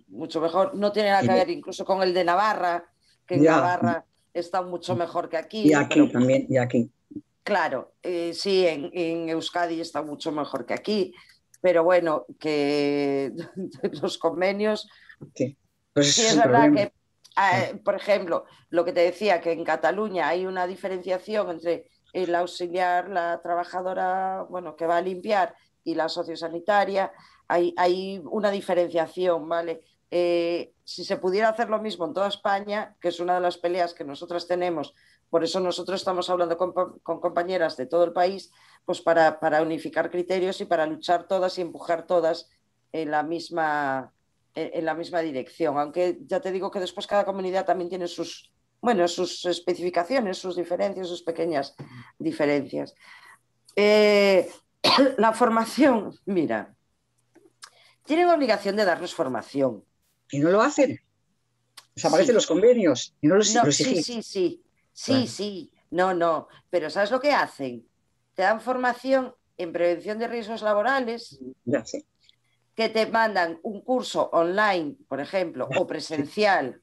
mucho mejor, no tiene nada que ver incluso con el de Navarra, que en Navarra está mucho mejor que aquí. Y aquí pero, también, y aquí. Claro, sí, en Euskadi está mucho mejor que aquí, pero bueno, que los convenios... Sí, pues sí es verdad que, por ejemplo, lo que te decía, que en Cataluña hay una diferenciación entre el auxiliar, la trabajadora, bueno, que va a limpiar, y la sociosanitaria, hay una diferenciación, ¿vale? Si se pudiera hacer lo mismo en toda España, que es una de las peleas que nosotras tenemos, por eso nosotros estamos hablando con compañeras de todo el país, pues para unificar criterios y para luchar todas y empujar todas en la misma dirección, aunque ya te digo que después cada comunidad también tiene sus especificaciones, sus diferencias, sus pequeñas diferencias. La formación, mira, tienen obligación de darnos formación. ¿Y no lo hacen? Desaparecen los convenios y no los exigen. Sí. No, pero ¿sabes lo que hacen? Te dan formación en prevención de riesgos laborales, que te mandan un curso online, por ejemplo, o presencial,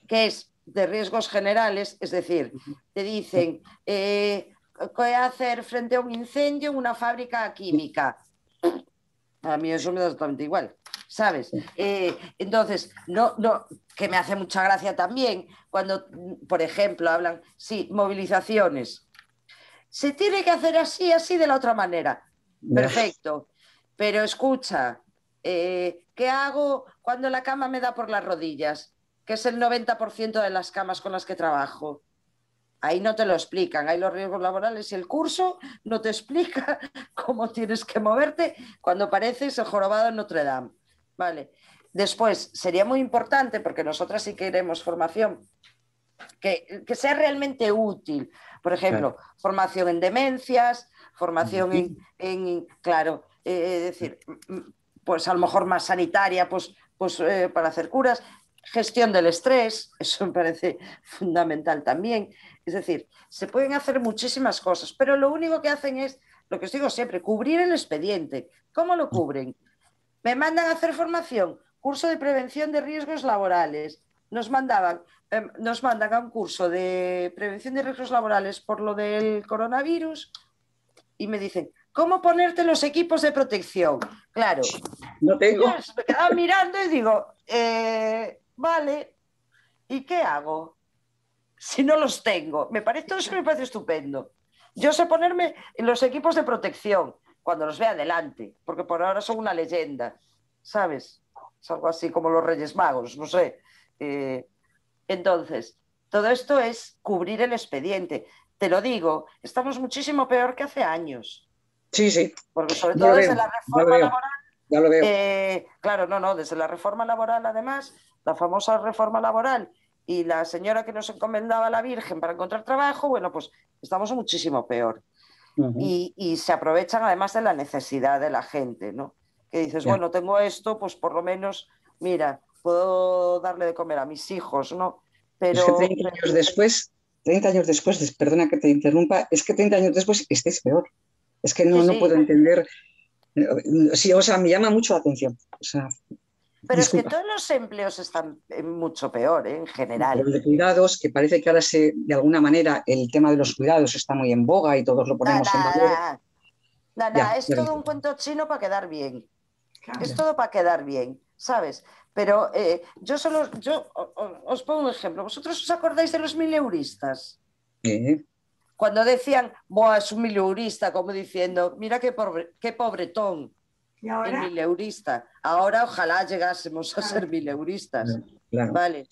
que es de riesgos generales, es decir, te dicen qué hacer frente a un incendio en una fábrica química. A mí eso me da totalmente igual, ¿sabes? Entonces, no, que me hace mucha gracia también cuando, por ejemplo, hablan, movilizaciones. se tiene que hacer así, así de la otra manera. Perfecto. Pero escucha, ¿qué hago cuando la cama me da por las rodillas? Que es el 90% de las camas con las que trabajo. Ahí no te lo explican, hay los riesgos laborales y el curso no te explica cómo tienes que moverte cuando pareces el jorobado en Notre Dame. Vale. Después, sería muy importante, porque nosotras sí queremos formación, que sea realmente útil. Por ejemplo, formación en demencias, formación claro, es decir, pues a lo mejor más sanitaria, pues para hacer curas, gestión del estrés, eso me parece fundamental también. Es decir, se pueden hacer muchísimas cosas, pero lo único que hacen es, lo que os digo siempre, cubrir el expediente. ¿Cómo lo cubren? Me mandan a hacer formación, curso de prevención de riesgos laborales. Nos mandan a un curso de prevención de riesgos laborales por lo del coronavirus y me dicen, ¿cómo ponerte los equipos de protección? Claro, no tengo. Yo me quedaba mirando y digo, vale, ¿y qué hago si no los tengo? Todo eso me parece estupendo. Yo sé ponerme en los equipos de protección cuando los vea adelante, porque por ahora son una leyenda, ¿sabes? Es algo así como los Reyes Magos, no sé. Entonces, todo esto es cubrir el expediente. Te lo digo, estamos muchísimo peor que hace años. Sí, sí. Porque sobre todo desde la reforma laboral. Ya lo veo. Claro, no, desde la reforma laboral, además, la famosa reforma laboral y la señora que nos encomendaba a la Virgen para encontrar trabajo, bueno, pues estamos muchísimo peor. Y se aprovechan además de la necesidad de la gente, ¿no? Que dices, bueno, tengo esto, pues por lo menos, mira, puedo darle de comer a mis hijos, ¿no? Pero... Es que 30 años después, perdona que te interrumpa, es que 30 años después estáis peor. Es que no puedo entender. Sí, o sea, me llama mucho la atención. O sea, pero disculpa. Es que todos los empleos están mucho peor, en general. Pero de cuidados, que parece que ahora de alguna manera el tema de los cuidados está muy en boga y todos lo ponemos en valor. Es todo un cuento chino para quedar bien. Es todo para quedar bien, ¿sabes? Pero yo os pongo un ejemplo. ¿Vosotros os acordáis de los mileuristas? Cuando decían, Boa, es un mileurista, como diciendo, mira qué pobretón, el mileurista. Ahora ojalá llegásemos a ser mileuristas. Claro. Vale.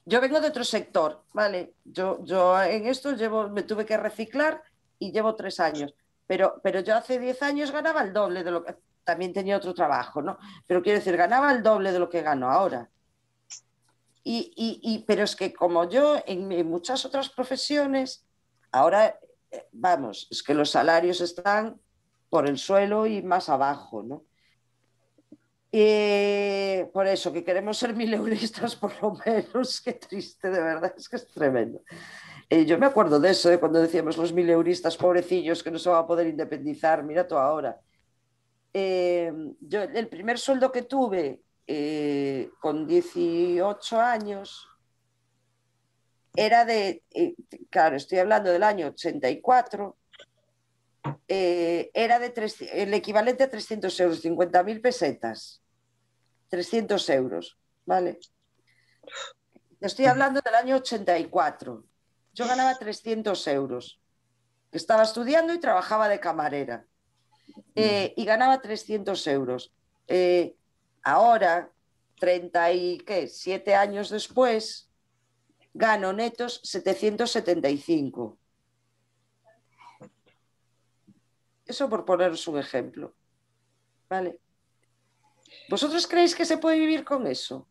Yo vengo de otro sector, ¿vale? Yo en esto me tuve que reciclar y llevo 3 años. Pero yo hace 10 años ganaba el doble de lo que... También tenía otro trabajo, ¿no? Pero quiero decir, ganaba el doble de lo que gano ahora. Pero es que como yo en muchas otras profesiones, ahora, vamos, es que los salarios están por el suelo y más abajo, ¿no? Por eso, que queremos ser mileuristas por lo menos, qué triste, de verdad, es que es tremendo. Yo me acuerdo de eso, cuando decíamos los mileuristas, pobrecillos, que no se van a poder independizar, mira tú ahora. Yo, el primer sueldo que tuve con 18 años era claro, estoy hablando del año 84, era el equivalente a 300 euros, 50.000 pesetas, 300 euros, ¿vale? Estoy hablando del año 84. Yo ganaba 300 euros. Estaba estudiando y trabajaba de camarera. Y ganaba 300 euros. Ahora, 37 años después, gano netos 775. Eso por poneros un ejemplo. ¿Vale? ¿Vosotros creéis que se puede vivir con eso?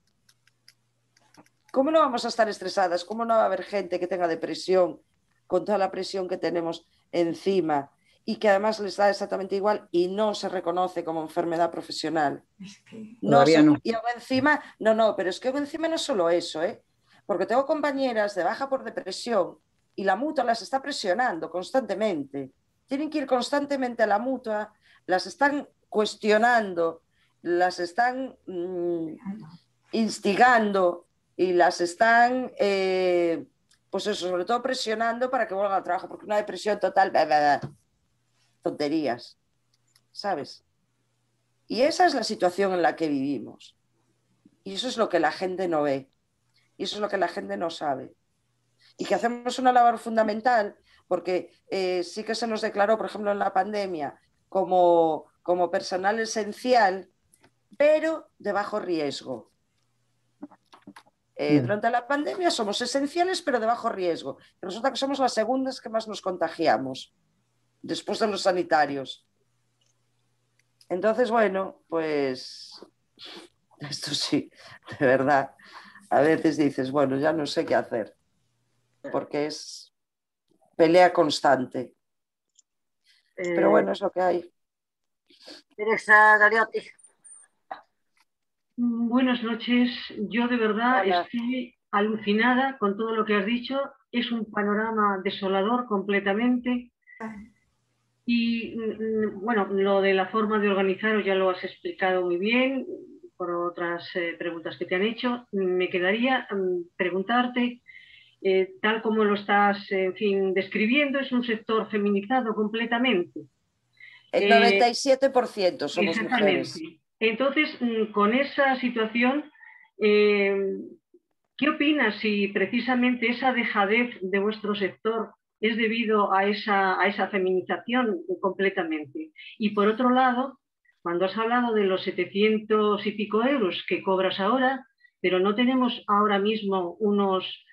¿Cómo no vamos a estar estresadas? ¿Cómo no va a haber gente que tenga depresión con toda la presión que tenemos encima y que además les da exactamente igual y no se reconoce como enfermedad profesional? Todavía no. Y aún encima, pero es que aún encima no es solo eso, porque tengo compañeras de baja por depresión y la mutua las está presionando constantemente. Tienen que ir constantemente a la mutua, las están cuestionando, las están instigando y las están, pues eso, sobre todo presionando para que vuelvan al trabajo, porque una depresión total, tonterías, ¿sabes? Y esa es la situación en la que vivimos. Y eso es lo que la gente no ve. Y eso es lo que la gente no sabe. Y que hacemos una labor fundamental, porque sí que se nos declaró, por ejemplo, en la pandemia, como personal esencial, pero de bajo riesgo. Durante la pandemia somos esenciales, pero de bajo riesgo. Resulta que somos las segundas que más nos contagiamos, después de los sanitarios. Entonces, bueno, pues esto sí, de verdad, a veces dices, bueno, ya no sé qué hacer, porque es pelea constante. Pero bueno, es lo que hay. Teresa Gariotti. Buenas noches. Yo de verdad Hola. estoy alucinada con todo lo que has dicho. Es un panorama desolador completamente. Y bueno, lo de la forma de organizaros ya lo has explicado muy bien por otras preguntas que te han hecho. Me quedaría preguntarte, tal como lo estás, en fin, describiendo, es un sector feminizado completamente. El 97% somos exactamente. Mujeres. Entonces, con esa situación, ¿qué opinas si precisamente esa dejadez de vuestro sector es debido a esa feminización completamente? Y por otro lado, cuando has hablado de los 700 y pico euros que cobras ahora, pero no tenemos ahora mismo unos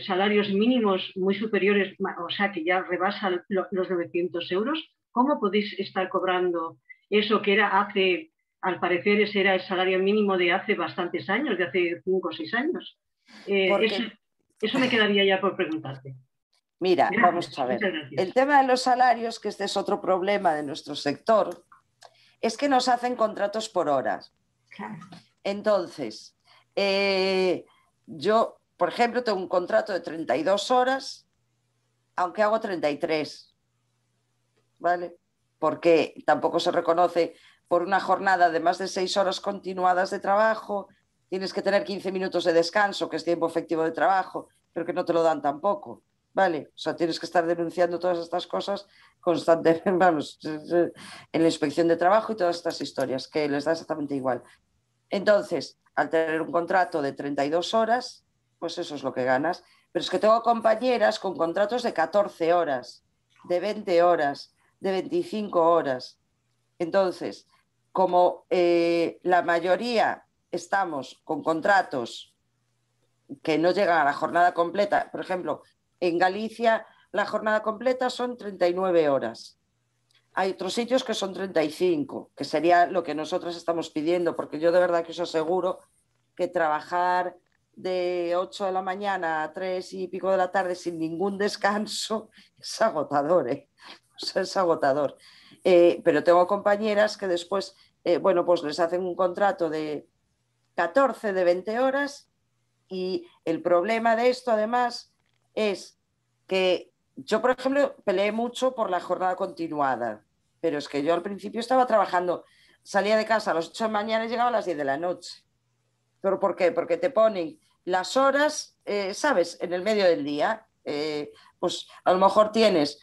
salarios mínimos muy superiores, o sea, que ya rebasan los 900 euros, ¿cómo podéis estar cobrando eso que era hace, al parecer ese era el salario mínimo de hace bastantes años, de hace 5 o 6 años? Eso me quedaría ya por preguntarte. Mira, Gracias, vamos a ver. El tema de los salarios, que este es otro problema de nuestro sector, es que nos hacen contratos por horas. Entonces, yo, por ejemplo, tengo un contrato de 32 horas, aunque hago 33, ¿vale? Porque tampoco se reconoce por una jornada de más de 6 horas continuadas de trabajo, tienes que tener 15 minutos de descanso, que es tiempo efectivo de trabajo, pero que no te lo dan tampoco, ¿vale? O sea, tienes que estar denunciando todas estas cosas constantemente, vamos, en la inspección de trabajo y todas estas historias, que les da exactamente igual. Entonces, al tener un contrato de 32 horas, pues eso es lo que ganas. Pero es que tengo compañeras con contratos de 14 horas, de 20 horas, de 25 horas. Entonces, como la mayoría estamos con contratos que no llegan a la jornada completa, por ejemplo, en Galicia la jornada completa son 39 horas. Hay otros sitios que son 35, que sería lo que nosotros estamos pidiendo, porque yo de verdad que os aseguro que trabajar de 8 de la mañana a 3 y pico de la tarde sin ningún descanso es agotador, ¿eh? O sea, es agotador. Pero tengo compañeras que después, bueno, pues les hacen un contrato de 14, de 20 horas, y el problema de esto además es que yo, por ejemplo, peleé mucho por la jornada continuada, pero es que yo al principio estaba trabajando, salía de casa a las 8 de la mañana y llegaba a las 10 de la noche. ¿Pero por qué? Porque te ponen las horas, ¿sabes?, en el medio del día. Pues a lo mejor tienes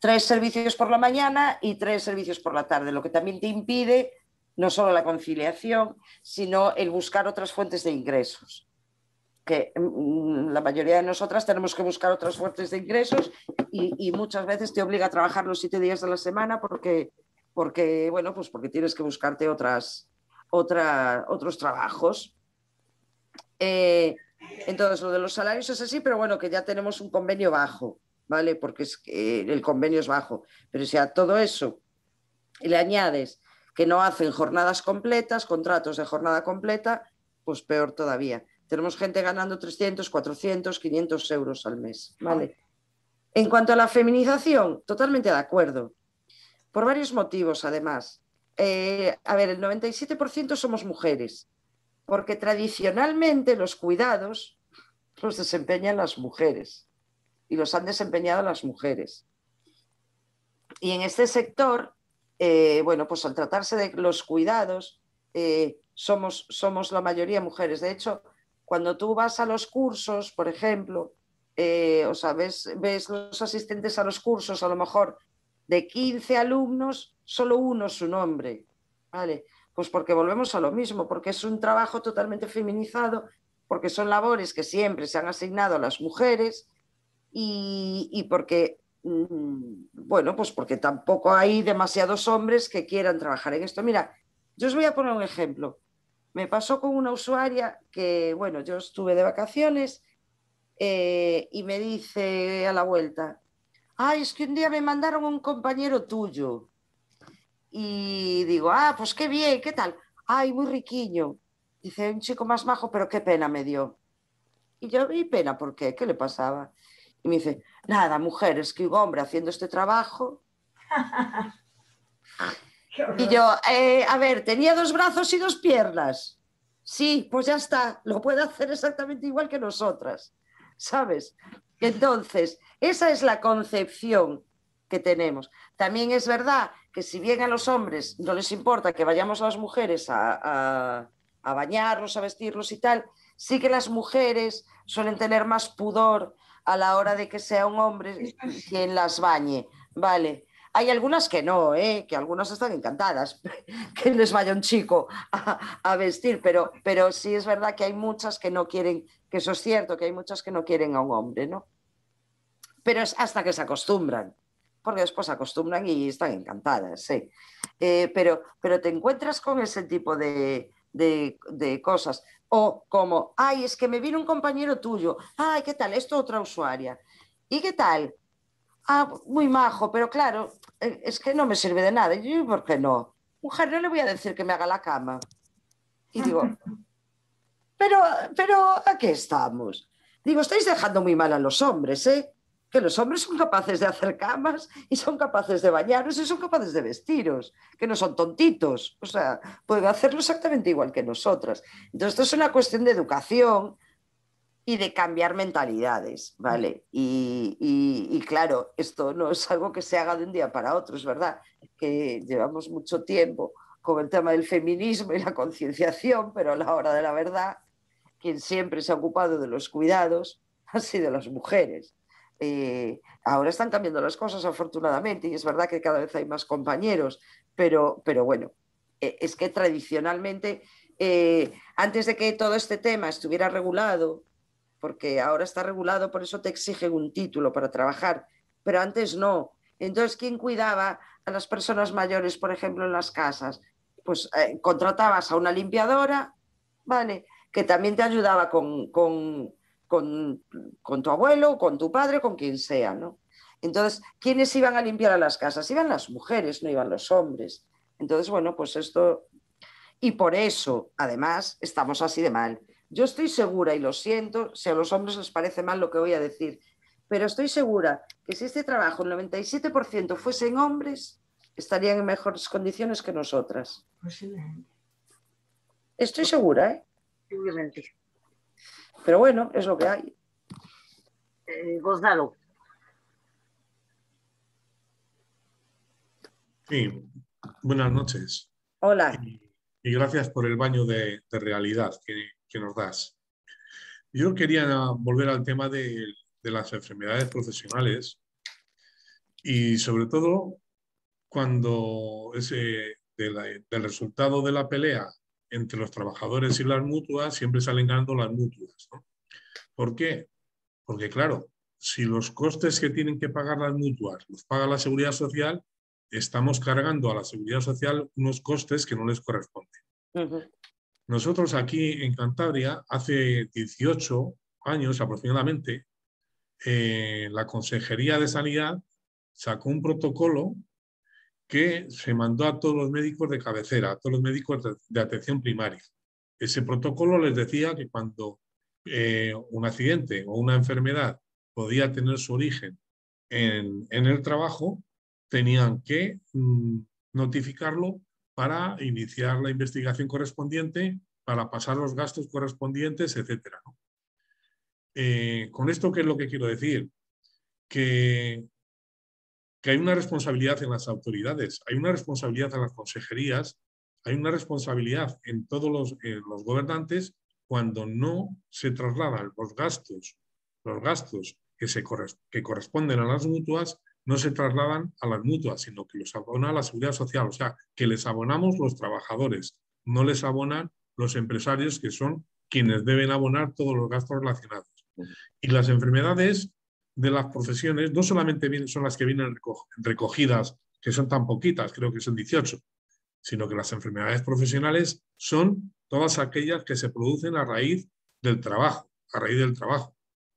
3 servicios por la mañana y 3 servicios por la tarde, lo que también te impide no solo la conciliación, sino el buscar otras fuentes de ingresos. Que la mayoría de nosotras tenemos que buscar otras fuentes de ingresos y muchas veces te obliga a trabajar los 7 días de la semana porque bueno, pues porque tienes que buscarte otros trabajos. Entonces, lo de los salarios es así, pero bueno, que ya tenemos un convenio bajo, ¿vale? Porque es que el convenio es bajo. Pero si a todo eso le añades que no hacen jornadas completas, contratos de jornada completa, pues peor todavía. Tenemos gente ganando 300, 400, 500 euros al mes, ¿vale? En cuanto a la feminización, totalmente de acuerdo. Por varios motivos, además. A ver, el 97% somos mujeres, porque tradicionalmente los cuidados los desempeñan las mujeres y los han desempeñado las mujeres. Y en este sector, bueno, pues al tratarse de los cuidados, somos la mayoría mujeres. De hecho, cuando tú vas a los cursos, por ejemplo, o sea, ves los asistentes a los cursos, a lo mejor de 15 alumnos, solo uno es un hombre, ¿vale? Pues porque volvemos a lo mismo, porque es un trabajo totalmente feminizado, porque son labores que siempre se han asignado a las mujeres y porque Bueno, pues porque tampoco hay demasiados hombres que quieran trabajar en esto. Mira, yo os voy a poner un ejemplo. Me pasó con una usuaria que, bueno, yo estuve de vacaciones y me dice a la vuelta, ay, es que un día me mandaron un compañero tuyo. Y digo, ah, pues qué bien, ¿qué tal? Ay, muy riquiño. Dice, un chico más majo, pero qué pena me dio. Y yo, ¿y pena por qué? ¿Qué le pasaba? Y me dice, nada, mujer, es que un hombre haciendo este trabajo. Y yo, a ver, ¿tenía 2 brazos y 2 piernas? Sí, pues ya está, lo puede hacer exactamente igual que nosotras, ¿sabes? Entonces, esa es la concepción que tenemos. También es verdad que si bien a los hombres no les importa que vayamos las mujeres a bañarlos, a vestirlos y tal, sí que las mujeres suelen tener más pudor a la hora de que sea un hombre quien las bañe, ¿vale? Hay algunas que no, que algunas están encantadas que les vaya un chico a vestir, pero sí es verdad que hay muchas que no quieren, que eso es cierto, que hay muchas que no quieren a un hombre, ¿no? Pero es hasta que se acostumbran, porque después se acostumbran y están encantadas, sí. Pero te encuentras con ese tipo de cosas. O como, ay, es que me vino un compañero tuyo, ay, ¿qué tal? Esto otra usuaria. ¿Y qué tal? Ah, muy majo, pero claro, es que no me sirve de nada. Y yo, ¿por qué no? Mujer, no le voy a decir que me haga la cama. Y digo, pero ¿a qué estamos? Digo, estáis dejando muy mal a los hombres, ¿eh? Que los hombres son capaces de hacer camas y son capaces de bañaros y son capaces de vestiros, que no son tontitos, o sea, pueden hacerlo exactamente igual que nosotras. Entonces, esto es una cuestión de educación y de cambiar mentalidades, ¿vale? Y claro, esto no es algo que se haga de un día para otro, es verdad que llevamos mucho tiempo con el tema del feminismo y la concienciación, pero a la hora de la verdad, quien siempre se ha ocupado de los cuidados han sido las mujeres. Ahora están cambiando las cosas, afortunadamente, y es verdad que cada vez hay más compañeros, pero bueno, es que tradicionalmente, antes de que todo este tema estuviera regulado, porque ahora está regulado, por eso te exigen un título para trabajar, pero antes no. Entonces, ¿quién cuidaba a las personas mayores, por ejemplo, en las casas? Pues contratabas a una limpiadora, ¿vale? Que también te ayudaba con tu abuelo, con tu padre, con quien sea, ¿no? Entonces, ¿quiénes iban a limpiar a las casas? Iban las mujeres, no iban los hombres. Entonces, bueno, pues esto... Y por eso, además, estamos así de mal. Yo estoy segura, y lo siento, si a los hombres les parece mal lo que voy a decir, pero estoy segura que si este trabajo, el 97% fuesen hombres, estarían en mejores condiciones que nosotras. Posiblemente. Estoy segura, ¿eh? Posiblemente. Pero bueno, es lo que hay. Gonzalo. Sí, buenas noches. Hola. Y gracias por el baño de realidad que nos das. Yo quería volver al tema de las enfermedades profesionales y sobre todo cuando del resultado de la pelea entre los trabajadores y las mutuas siempre salen ganando las mutuas, ¿no? ¿Por qué? Porque claro, si los costes que tienen que pagar las mutuas los paga la Seguridad Social, estamos cargando a la Seguridad Social unos costes que no les corresponden. Nosotros aquí en Cantabria, hace 18 años aproximadamente, la Consejería de Sanidad sacó un protocolo que se mandó a todos los médicos de cabecera, a todos los médicos de atención primaria. Ese protocolo les decía que cuando un accidente o una enfermedad podía tener su origen en el trabajo, tenían que notificarlo para iniciar la investigación correspondiente, para pasar los gastos correspondientes, etc. ¿no? Con esto, ¿qué es lo que quiero decir? Que hay una responsabilidad en las autoridades, hay una responsabilidad en las consejerías, hay una responsabilidad en todos los gobernantes cuando no se trasladan los gastos que corresponden a las mutuas, no se trasladan a las mutuas, sino que los abona la Seguridad Social. O sea, que les abonamos los trabajadores, no les abonan los empresarios, que son quienes deben abonar todos los gastos relacionados. Y las enfermedades de las profesiones no solamente son las que vienen recogidas, que son tan poquitas, creo que son 18, sino que las enfermedades profesionales son todas aquellas que se producen a raíz del trabajo,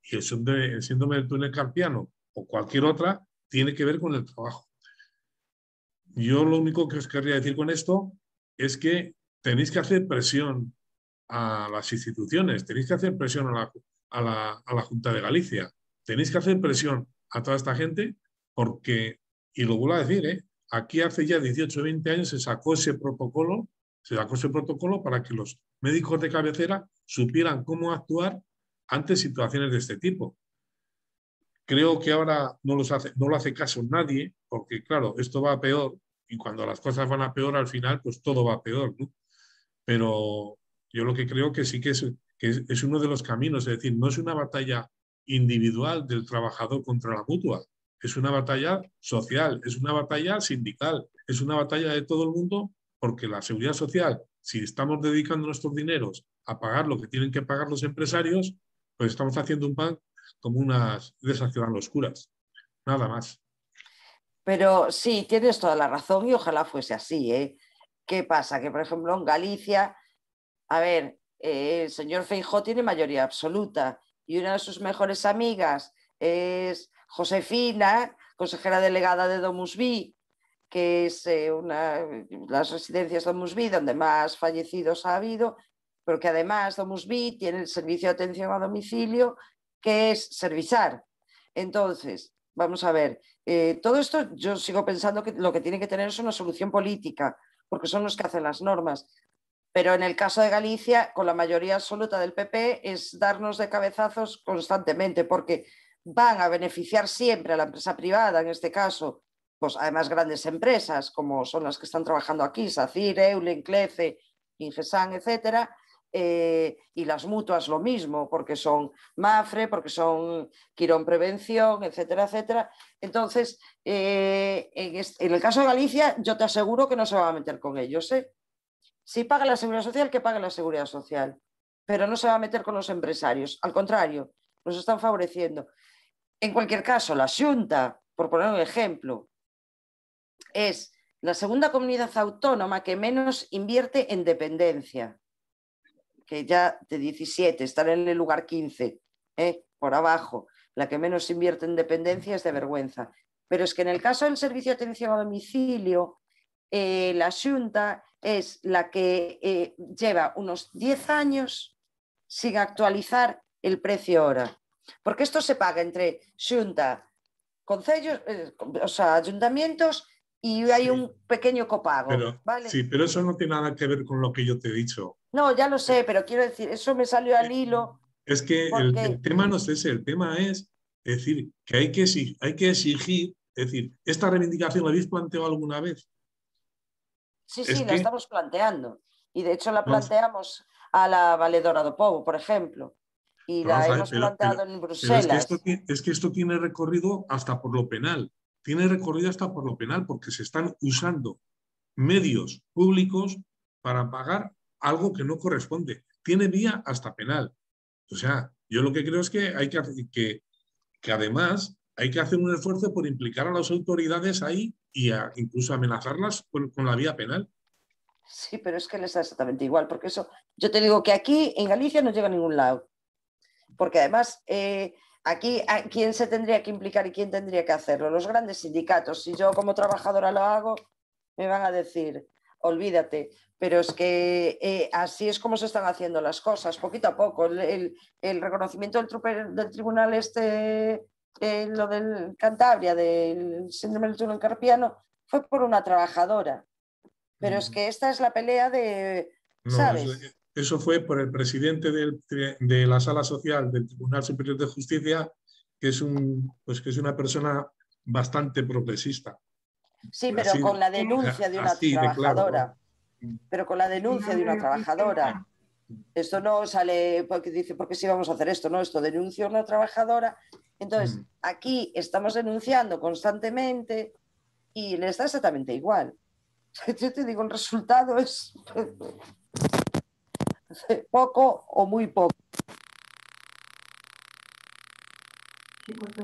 Y el síndrome del túnel carpiano o cualquier otra tiene que ver con el trabajo. Yo lo único que os querría decir con esto es que tenéis que hacer presión a las instituciones, tenéis que hacer presión a la Junta de Galicia, tenéis que hacer presión a toda esta gente porque, y lo vuelvo a decir, aquí hace ya 18 o 20 años se sacó ese protocolo para que los médicos de cabecera supieran cómo actuar ante situaciones de este tipo. Creo que ahora no lo hace caso nadie, porque claro, esto va a peor y cuando las cosas van a peor al final, pues todo va a peor, ¿no? Pero yo lo que creo que sí que es uno de los caminos, es decir, no es una batalla individual del trabajador contra la mutua, es una batalla social, es una batalla sindical, es una batalla de todo el mundo, porque la seguridad social, si estamos dedicando nuestros dineros a pagar lo que tienen que pagar los empresarios, pues estamos haciendo un pan como unas de esas que dan los curas, nada más. Pero sí, tienes toda la razón y ojalá fuese así, ¿eh? ¿Qué pasa? Que, por ejemplo, en Galicia, a ver, el señor Feijóo tiene mayoría absoluta y una de sus mejores amigas es Josefina, consejera delegada de DomusVi, que es las residencias DomusVi donde más fallecidos ha habido, pero que además DomusVi tiene el servicio de atención a domicilio, que es Servisar. Entonces, vamos a ver, todo esto yo sigo pensando que lo que tiene que tener es una solución política, porque son los que hacen las normas. Pero en el caso de Galicia, con la mayoría absoluta del PP, es darnos de cabezazos constantemente, porque van a beneficiar siempre a la empresa privada, en este caso, pues además grandes empresas, como son las que están trabajando aquí, SACIR, Eulen, Clece, Ingesan, etcétera, y las mutuas lo mismo, porque son Mafre, porque son Quirón Prevención, etcétera, etcétera. Entonces, en el caso de Galicia, yo te aseguro que no se va a meter con ellos, ¿eh? Si paga la seguridad social, que pague la seguridad social, pero no se va a meter con los empresarios, al contrario, los están favoreciendo. En cualquier caso, la Xunta, por poner un ejemplo, es la segunda comunidad autónoma que menos invierte en dependencia, que ya de 17, están en el lugar 15, por abajo. La que menos invierte en dependencia es de vergüenza. Pero es que en el caso del servicio de atención a domicilio, la Xunta es la que lleva unos 10 años sin actualizar el precio hora. Porque esto se paga entre Xunta, concellos, o sea, ayuntamientos, y hay un pequeño copago. Pero, ¿vale? Sí, pero eso no tiene nada que ver con lo que yo te he dicho. No, ya lo sé, pero quiero decir, eso me salió al hilo. Es que porque... el tema no es ese, el tema es decir que hay que exigir, es decir, ¿esta reivindicación la habéis planteado alguna vez? Sí, la estamos planteando. Y de hecho la planteamos a la Valedora do Pobo, por ejemplo. Y la hemos planteado en Bruselas. Pero es que esto tiene recorrido hasta por lo penal. Tiene recorrido hasta por lo penal porque se están usando medios públicos para pagar algo que no corresponde. Tiene vía hasta penal. O sea, yo lo que creo es que hay que además hay que hacer un esfuerzo por implicar a las autoridades ahí y incluso amenazarlas con la vía penal. Sí, pero es que les da exactamente igual, porque eso, yo te digo que aquí en Galicia no llega a ningún lado. Porque además, aquí, ¿quién se tendría que implicar y quién tendría que hacerlo? Los grandes sindicatos. Si yo como trabajadora lo hago, me van a decir, olvídate. Pero es que así es como se están haciendo las cosas, poquito a poco. El reconocimiento del tribunal lo del Cantabria, del síndrome del túnel carpiano, fue por una trabajadora. Pero es que esta es la pelea de, ¿sabes? No, eso fue por el presidente de la Sala Social del Tribunal Superior de Justicia, que es una persona bastante progresista. Sí, pero así, con la denuncia de una trabajadora. Claro. Pero con la denuncia de una trabajadora. Esto no sale porque dice, ¿por qué sí vamos a hacer esto? No, esto denuncia a una trabajadora. Entonces, aquí estamos denunciando constantemente y les da exactamente igual. Yo te digo, el resultado es poco o muy poco. cortó.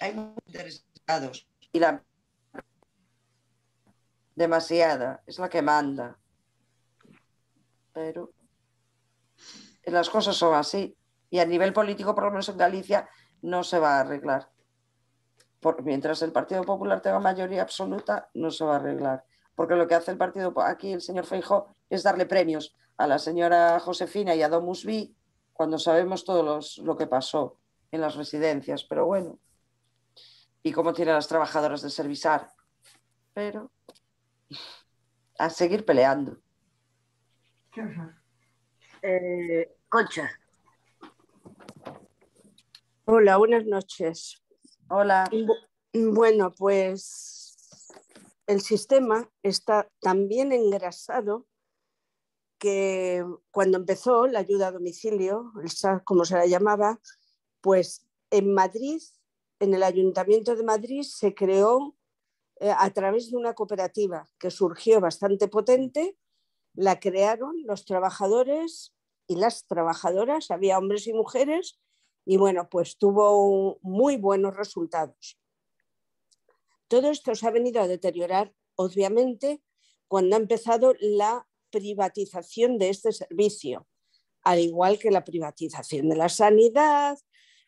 Hay muchos interesados y la demasiada es la que manda. Pero las cosas son así. Y a nivel político, por lo menos en Galicia, no se va a arreglar. Mientras el Partido Popular tenga mayoría absoluta, no se va a arreglar. Porque lo que hace el partido aquí, el señor Feijóo, es darle premios a la señora Josefina y a Domus Vi cuando sabemos todo lo que pasó en las residencias. Pero bueno, y cómo tienen las trabajadoras de Servisar. Pero a seguir peleando. Concha. Hola, buenas noches. Hola. Bueno, pues el sistema está tan bien engrasado que cuando empezó la ayuda a domicilio, el SAD, como se la llamaba, pues en Madrid, en el Ayuntamiento de Madrid, se creó a través de una cooperativa que surgió bastante potente. La crearon los trabajadores y las trabajadoras, había hombres y mujeres, y bueno, pues tuvo muy buenos resultados. Todo esto se ha venido a deteriorar, obviamente, cuando ha empezado la privatización de este servicio, al igual que la privatización de la sanidad,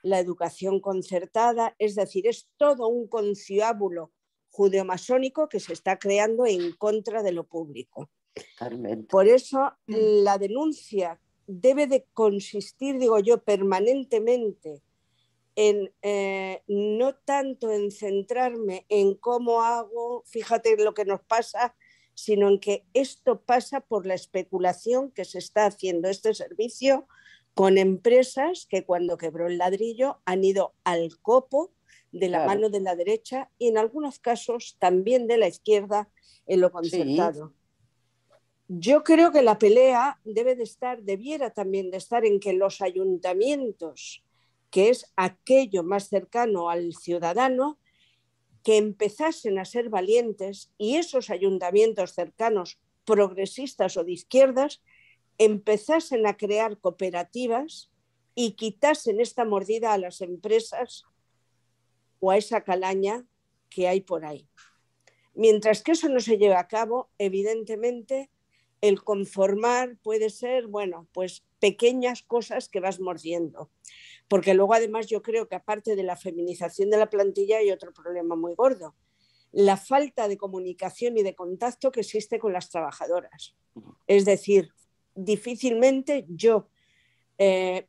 la educación concertada, es decir, es todo un conciliábulo judeomasónico que se está creando en contra de lo público. Por eso la denuncia debe de consistir, digo yo, permanentemente en no tanto en centrarme en cómo hago, fíjate lo que nos pasa, sino en que esto pasa por la especulación que se está haciendo este servicio con empresas que cuando quebró el ladrillo han ido al copo de la mano de la derecha y en algunos casos también de la izquierda en lo concertado. Sí. Yo creo que la pelea debiera también de estar en que los ayuntamientos, que es aquello más cercano al ciudadano, que empezasen a ser valientes y esos ayuntamientos cercanos, progresistas o de izquierdas, empezasen a crear cooperativas y quitasen esta mordida a las empresas o a esa calaña que hay por ahí. Mientras que eso no se lleve a cabo, evidentemente el conformar puede ser, bueno, pues pequeñas cosas que vas mordiendo. Porque luego además yo creo que aparte de la feminización de la plantilla hay otro problema muy gordo. La falta de comunicación y de contacto que existe con las trabajadoras. Es decir, difícilmente yo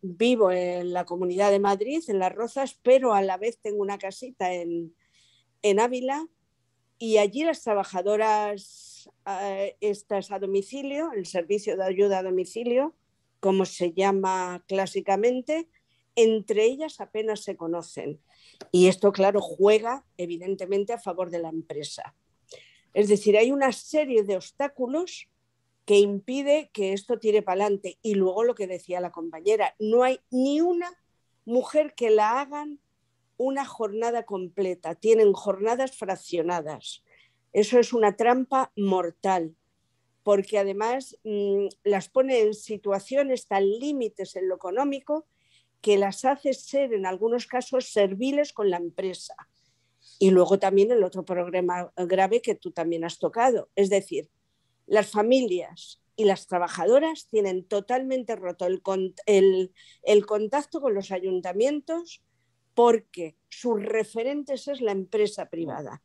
vivo en la Comunidad de Madrid, en Las Rozas, pero a la vez tengo una casita en Ávila y allí las trabajadoras estas a domicilio, el servicio de ayuda a domicilio, como se llama clásicamente, entre ellas apenas se conocen. Y esto, claro, juega evidentemente a favor de la empresa. Es decir, hay una serie de obstáculos que impide que esto tire para adelante. Y luego lo que decía la compañera, no hay ni una mujer que la hagan una jornada completa, tienen jornadas fraccionadas. Eso es una trampa mortal, porque además las pone en situaciones tan límites en lo económico que las hace ser en algunos casos serviles con la empresa. Y luego también el otro problema grave que tú también has tocado, es decir, las familias y las trabajadoras tienen totalmente roto el contacto con los ayuntamientos porque sus referentes es la empresa privada.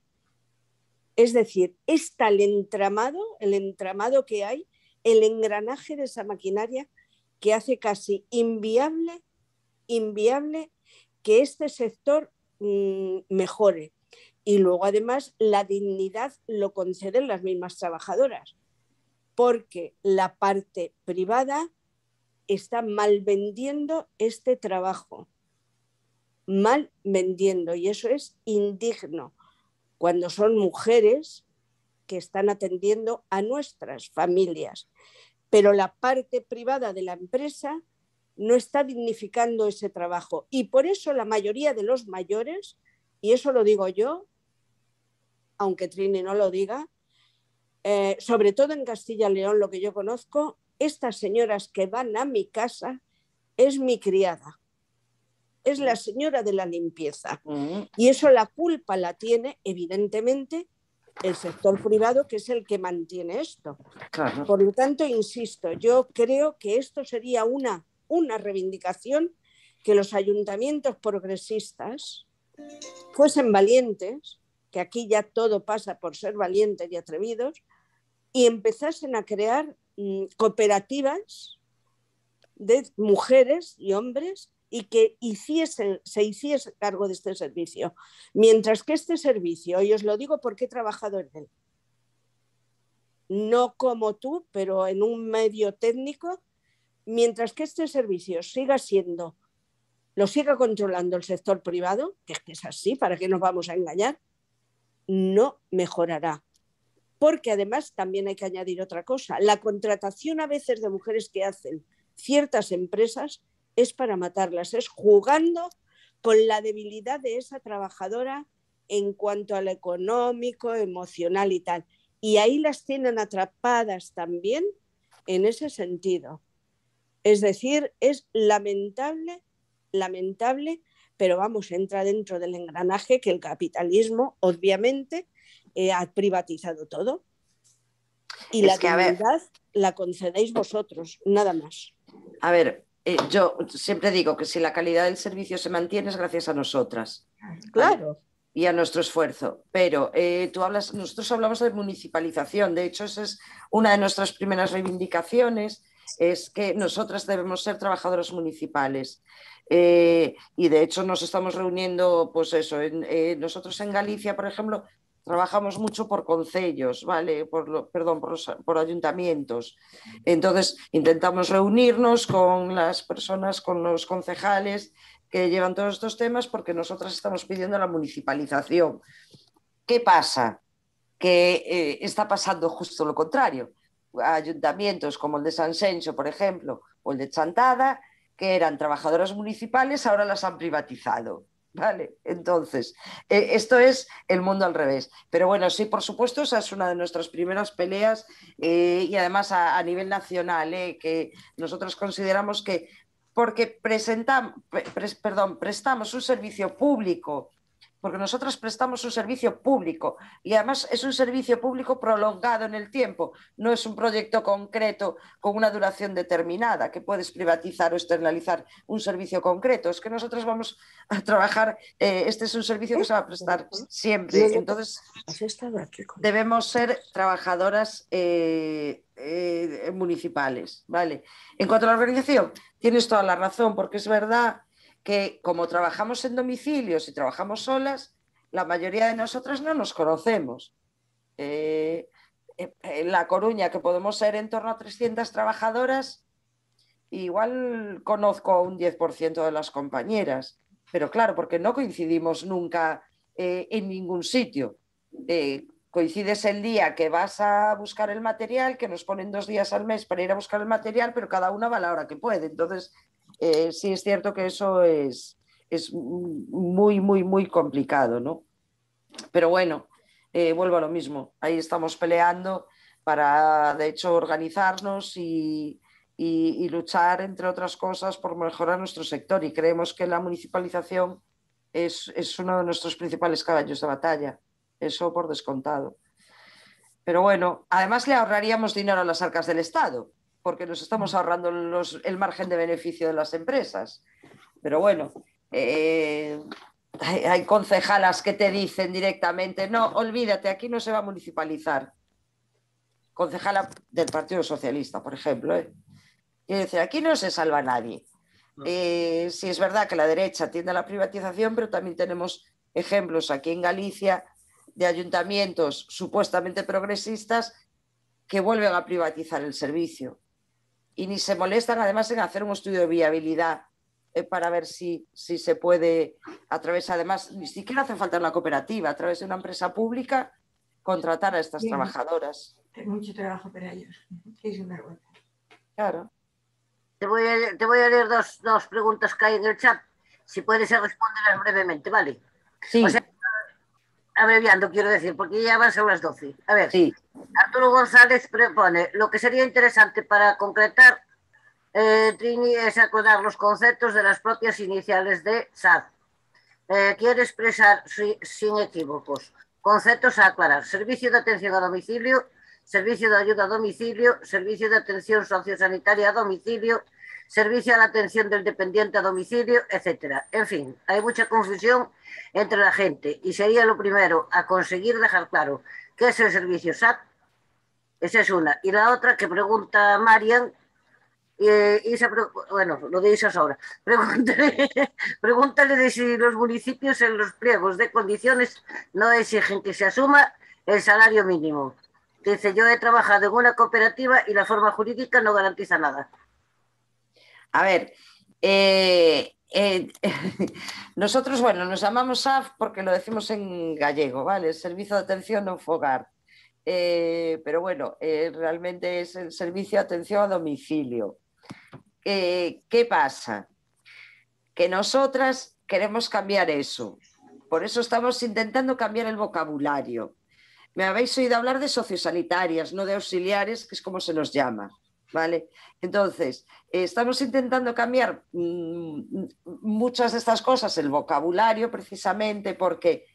Es decir, es tal el entramado que hay, el engranaje de esa maquinaria que hace casi inviable que este sector mejore. Y luego además la dignidad lo conceden las mismas trabajadoras, porque la parte privada está mal vendiendo este trabajo, mal vendiendo, y eso es indigno cuando son mujeres que están atendiendo a nuestras familias. Pero la parte privada de la empresa no está dignificando ese trabajo. Y por eso la mayoría de los mayores, y eso lo digo yo, aunque Trini no lo diga, sobre todo en Castilla y León, lo que yo conozco, estas señoras que van a mi casa es mi criada. es la señora de la limpieza. Y eso la culpa la tiene, evidentemente, el sector privado, que es el que mantiene esto. Claro. Por lo tanto, insisto, yo creo que esto sería una reivindicación, que los ayuntamientos progresistas fuesen valientes, que aquí ya todo pasa por ser valientes y atrevidos, y empezasen a crear cooperativas de mujeres y hombres y que se hiciese cargo de este servicio. Mientras que este servicio, y os lo digo porque he trabajado en él, no como tú, pero en un medio técnico, mientras que este servicio lo siga controlando el sector privado, que es así, ¿para qué nos vamos a engañar? No mejorará. Porque además también hay que añadir otra cosa. La contratación a veces de mujeres que hacen ciertas empresas es para matarlas, es jugando con la debilidad de esa trabajadora en cuanto a lo económico, emocional y tal. Y ahí las tienen atrapadas también en ese sentido. Es decir, es lamentable, pero vamos, entra dentro del engranaje que el capitalismo, obviamente, ha privatizado todo. Y la dignidad la concedéis vosotros, nada más. A ver, yo siempre digo que si la calidad del servicio se mantiene es gracias a nosotras. Claro. ¿Vale? Y a nuestro esfuerzo. Pero nosotros hablamos de municipalización. De hecho, esa es una de nuestras primeras reivindicaciones, es que nosotras debemos ser trabajadoras municipales. Y de hecho nos estamos reuniendo, pues eso, nosotros en Galicia, por ejemplo, trabajamos mucho por concellos, ¿vale? Por ayuntamientos. Entonces intentamos reunirnos con las personas, con los concejales que llevan todos estos temas, porque nosotras estamos pidiendo la municipalización. ¿Qué pasa? Que está pasando justo lo contrario. Ayuntamientos como el de San Sencho, por ejemplo, o el de Chantada, que eran trabajadoras municipales, ahora las han privatizado. ¿Vale? Entonces, esto es el mundo al revés. Pero bueno, sí, por supuesto, esa es una de nuestras primeras peleas y además a nivel nacional, que nosotros consideramos que porque prestamos un servicio público, porque nosotros prestamos un servicio público y además es un servicio público prolongado en el tiempo, no es un proyecto concreto con una duración determinada que puedes privatizar o externalizar un servicio concreto, es que nosotros vamos a trabajar, este es un servicio que se va a prestar siempre, entonces debemos ser trabajadoras municipales, ¿vale? En cuanto a la organización, tienes toda la razón, porque es verdad que como trabajamos en domicilios y trabajamos solas, la mayoría de nosotras no nos conocemos. En La Coruña, que podemos ser en torno a 300 trabajadoras, igual conozco a un 10% de las compañeras, pero claro, porque no coincidimos nunca en ningún sitio. Coincides el día que vas a buscar el material, que nos ponen 2 días al mes para ir a buscar el material, pero cada una va a la hora que puede. Entonces, sí es cierto que eso es muy, muy, muy complicado, ¿no? Pero bueno, vuelvo a lo mismo. Ahí estamos peleando para, de hecho, organizarnos y luchar, entre otras cosas, por mejorar nuestro sector. Y creemos que la municipalización es uno de nuestros principales caballos de batalla. Eso por descontado. Pero bueno, además le ahorraríamos dinero a las arcas del Estado, porque nos estamos ahorrando el margen de beneficio de las empresas. Pero bueno, hay concejalas que te dicen directamente, no, olvídate, aquí no se va a municipalizar. Concejala del Partido Socialista, por ejemplo. Quiere decir, aquí no se salva a nadie. Sí es verdad que la derecha tiende a la privatización, pero también tenemos ejemplos aquí en Galicia de ayuntamientos supuestamente progresistas que vuelven a privatizar el servicio. Y ni se molestan además en hacer un estudio de viabilidad para ver si se puede, a través, además, ni siquiera hace falta una cooperativa, a través de una empresa pública, contratar a estas trabajadoras. Tengo mucho trabajo para ellos. Es una vergüenza. Claro. Te voy a leer dos preguntas que hay en el chat. Si puedes responderlas brevemente, ¿vale? Sí. O sea, abreviando, quiero decir, porque ya van a ser las 12. A ver, sí. Arturo González propone lo que sería interesante para concretar Trini, es acordar los conceptos de las propias iniciales de SAD. Quiere expresar sin equívocos conceptos a aclarar: servicio de atención a domicilio, servicio de ayuda a domicilio, servicio de atención sociosanitaria a domicilio, servicio a la atención del dependiente a domicilio, etcétera. En fin, hay mucha confusión entre la gente y sería lo primero a conseguir dejar claro qué es el servicio SAT. Esa es una. Y la otra que pregunta Marian, bueno, lo dices ahora. Pregúntale de si los municipios en los pliegos de condiciones no exigen que se asuma el salario mínimo. Dice, yo he trabajado en una cooperativa y la forma jurídica no garantiza nada. A ver, nosotros, bueno, nos llamamos SAF porque lo decimos en gallego, ¿vale? Servicio de Atención no Fogar. Pero bueno, realmente es el servicio de atención a domicilio. ¿Qué pasa? Que nosotras queremos cambiar eso. Por eso estamos intentando cambiar el vocabulario. Me habéis oído hablar de sociosanitarias, no de auxiliares, que es como se nos llama, ¿vale? Entonces, estamos intentando cambiar muchas de estas cosas, el vocabulario, precisamente porque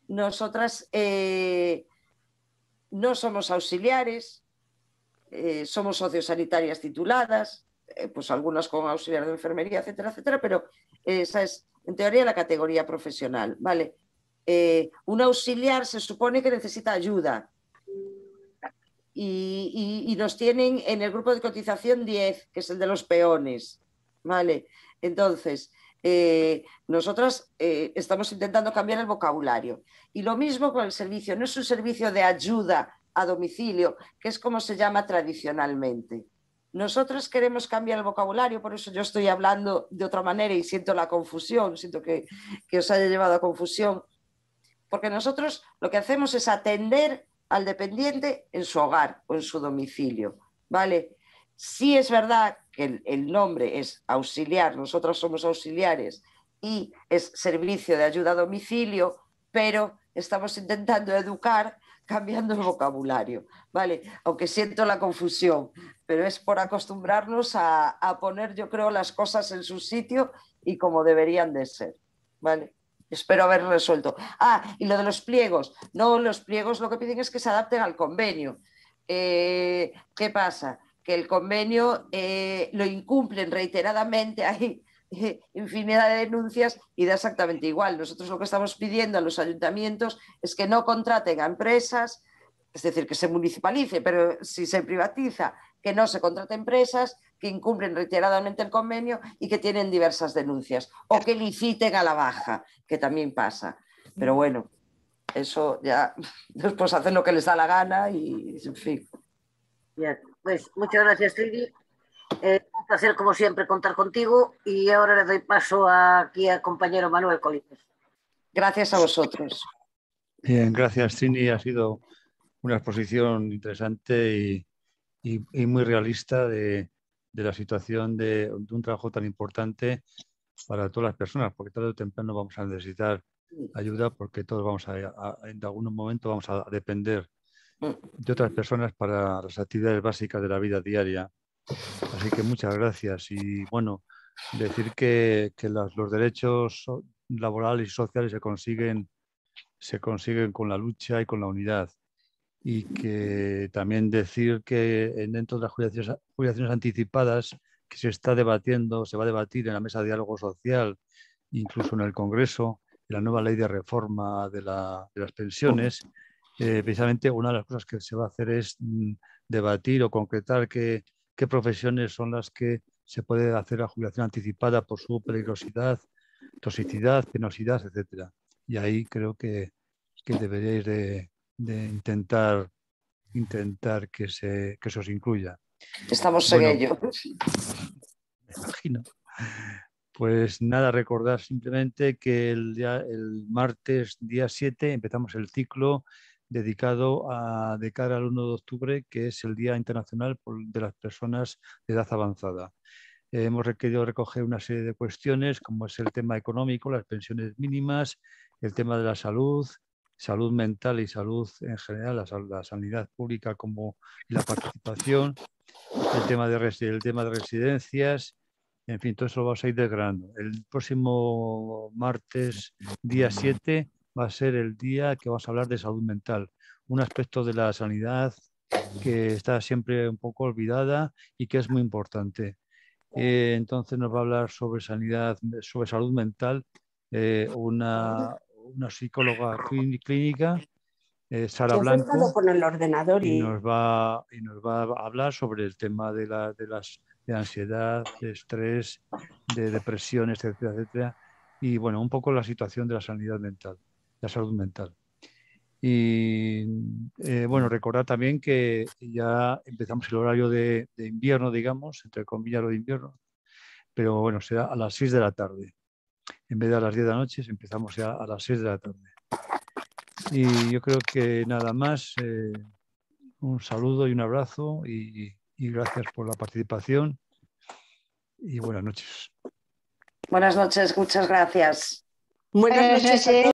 nosotras no somos auxiliares, somos sociosanitarias tituladas, pues algunas con auxiliar de enfermería, etcétera, etcétera, pero esa es, en teoría, la categoría profesional, ¿vale? Un auxiliar se supone que necesita ayuda y nos tienen en el grupo de cotización 10, que es el de los peones, ¿vale? Entonces, nosotras estamos intentando cambiar el vocabulario. Y lo mismo con el servicio, no es un servicio de ayuda a domicilio, que es como se llama tradicionalmente. Nosotros queremos cambiar el vocabulario, por eso yo estoy hablando de otra manera y siento la confusión, siento que os haya llevado a confusión, porque nosotros lo que hacemos es atender al dependiente en su hogar o en su domicilio, ¿vale? Sí es verdad que el nombre es auxiliar, nosotros somos auxiliares y es servicio de ayuda a domicilio, pero estamos intentando educar cambiando el vocabulario, ¿vale? Aunque siento la confusión, pero es por acostumbrarnos a poner, yo creo, las cosas en su sitio y como deberían de ser, ¿vale? Espero haber resuelto. Y lo de los pliegos. No, los pliegos lo que piden es que se adapten al convenio. ¿Qué pasa? Que el convenio lo incumplen reiteradamente, hay infinidad de denuncias y da exactamente igual. Nosotros lo que estamos pidiendo a los ayuntamientos es que no contraten a empresas, es decir, que se municipalice, pero si se privatiza, que no se contraten empresas que incumplen reiteradamente el convenio y que tienen diversas denuncias, o que liciten a la baja, que también pasa. Pero bueno, eso ya después hacen lo que les da la gana y en fin. Bien, pues muchas gracias, Trini. Un placer, como siempre, contar contigo y ahora le doy paso aquí al compañero Manuel Colines. Gracias a vosotros. Bien, gracias, Trini. Ha sido una exposición interesante y muy realista de la situación de un trabajo tan importante para todas las personas, porque tarde o temprano vamos a necesitar ayuda porque todos vamos en algún momento vamos a depender de otras personas para las actividades básicas de la vida diaria. Así que muchas gracias. Y bueno, decir que los derechos laborales y sociales se consiguen con la lucha y con la unidad. Y que también decir que dentro de las jubilaciones anticipadas que se va a debatir en la mesa de diálogo social, incluso en el Congreso, en la nueva ley de reforma de las pensiones, precisamente una de las cosas que se va a hacer es debatir o concretar qué profesiones son las que se puede hacer la jubilación anticipada por su peligrosidad, toxicidad, penosidad, etc. Y ahí creo que deberíais de intentar que eso se incluya. Estamos en ello. Me imagino. Pues nada, recordar simplemente que el martes, día 7, empezamos el ciclo dedicado de cara al 1 de octubre, que es el Día Internacional de las Personas de Edad Avanzada. Hemos querido recoger una serie de cuestiones, como es el tema económico, las pensiones mínimas, el tema de la salud, salud mental y salud en general, la sanidad pública como la participación, el tema de residencias, en fin, todo eso lo vamos a ir desgranando. El próximo martes, día 7, va a ser el día que vamos a hablar de salud mental, un aspecto de la sanidad que está siempre un poco olvidada y que es muy importante. Entonces nos va a hablar sobre salud mental, una psicóloga clínica, Sara Blanco, con el ordenador y nos va a hablar sobre el tema de ansiedad, de estrés, de depresión, etcétera, etcétera, y bueno, un poco la situación de la sanidad mental, la salud mental. Y bueno, recordar también que ya empezamos el horario de invierno, digamos, entre comillas lo de invierno, pero bueno, será a las 6 de la tarde. En vez de a las 10 de la noche, empezamos ya a las 6 de la tarde. Y yo creo que nada más, un saludo y un abrazo y gracias por la participación y buenas noches. Buenas noches, muchas gracias. Buenas noches a todos.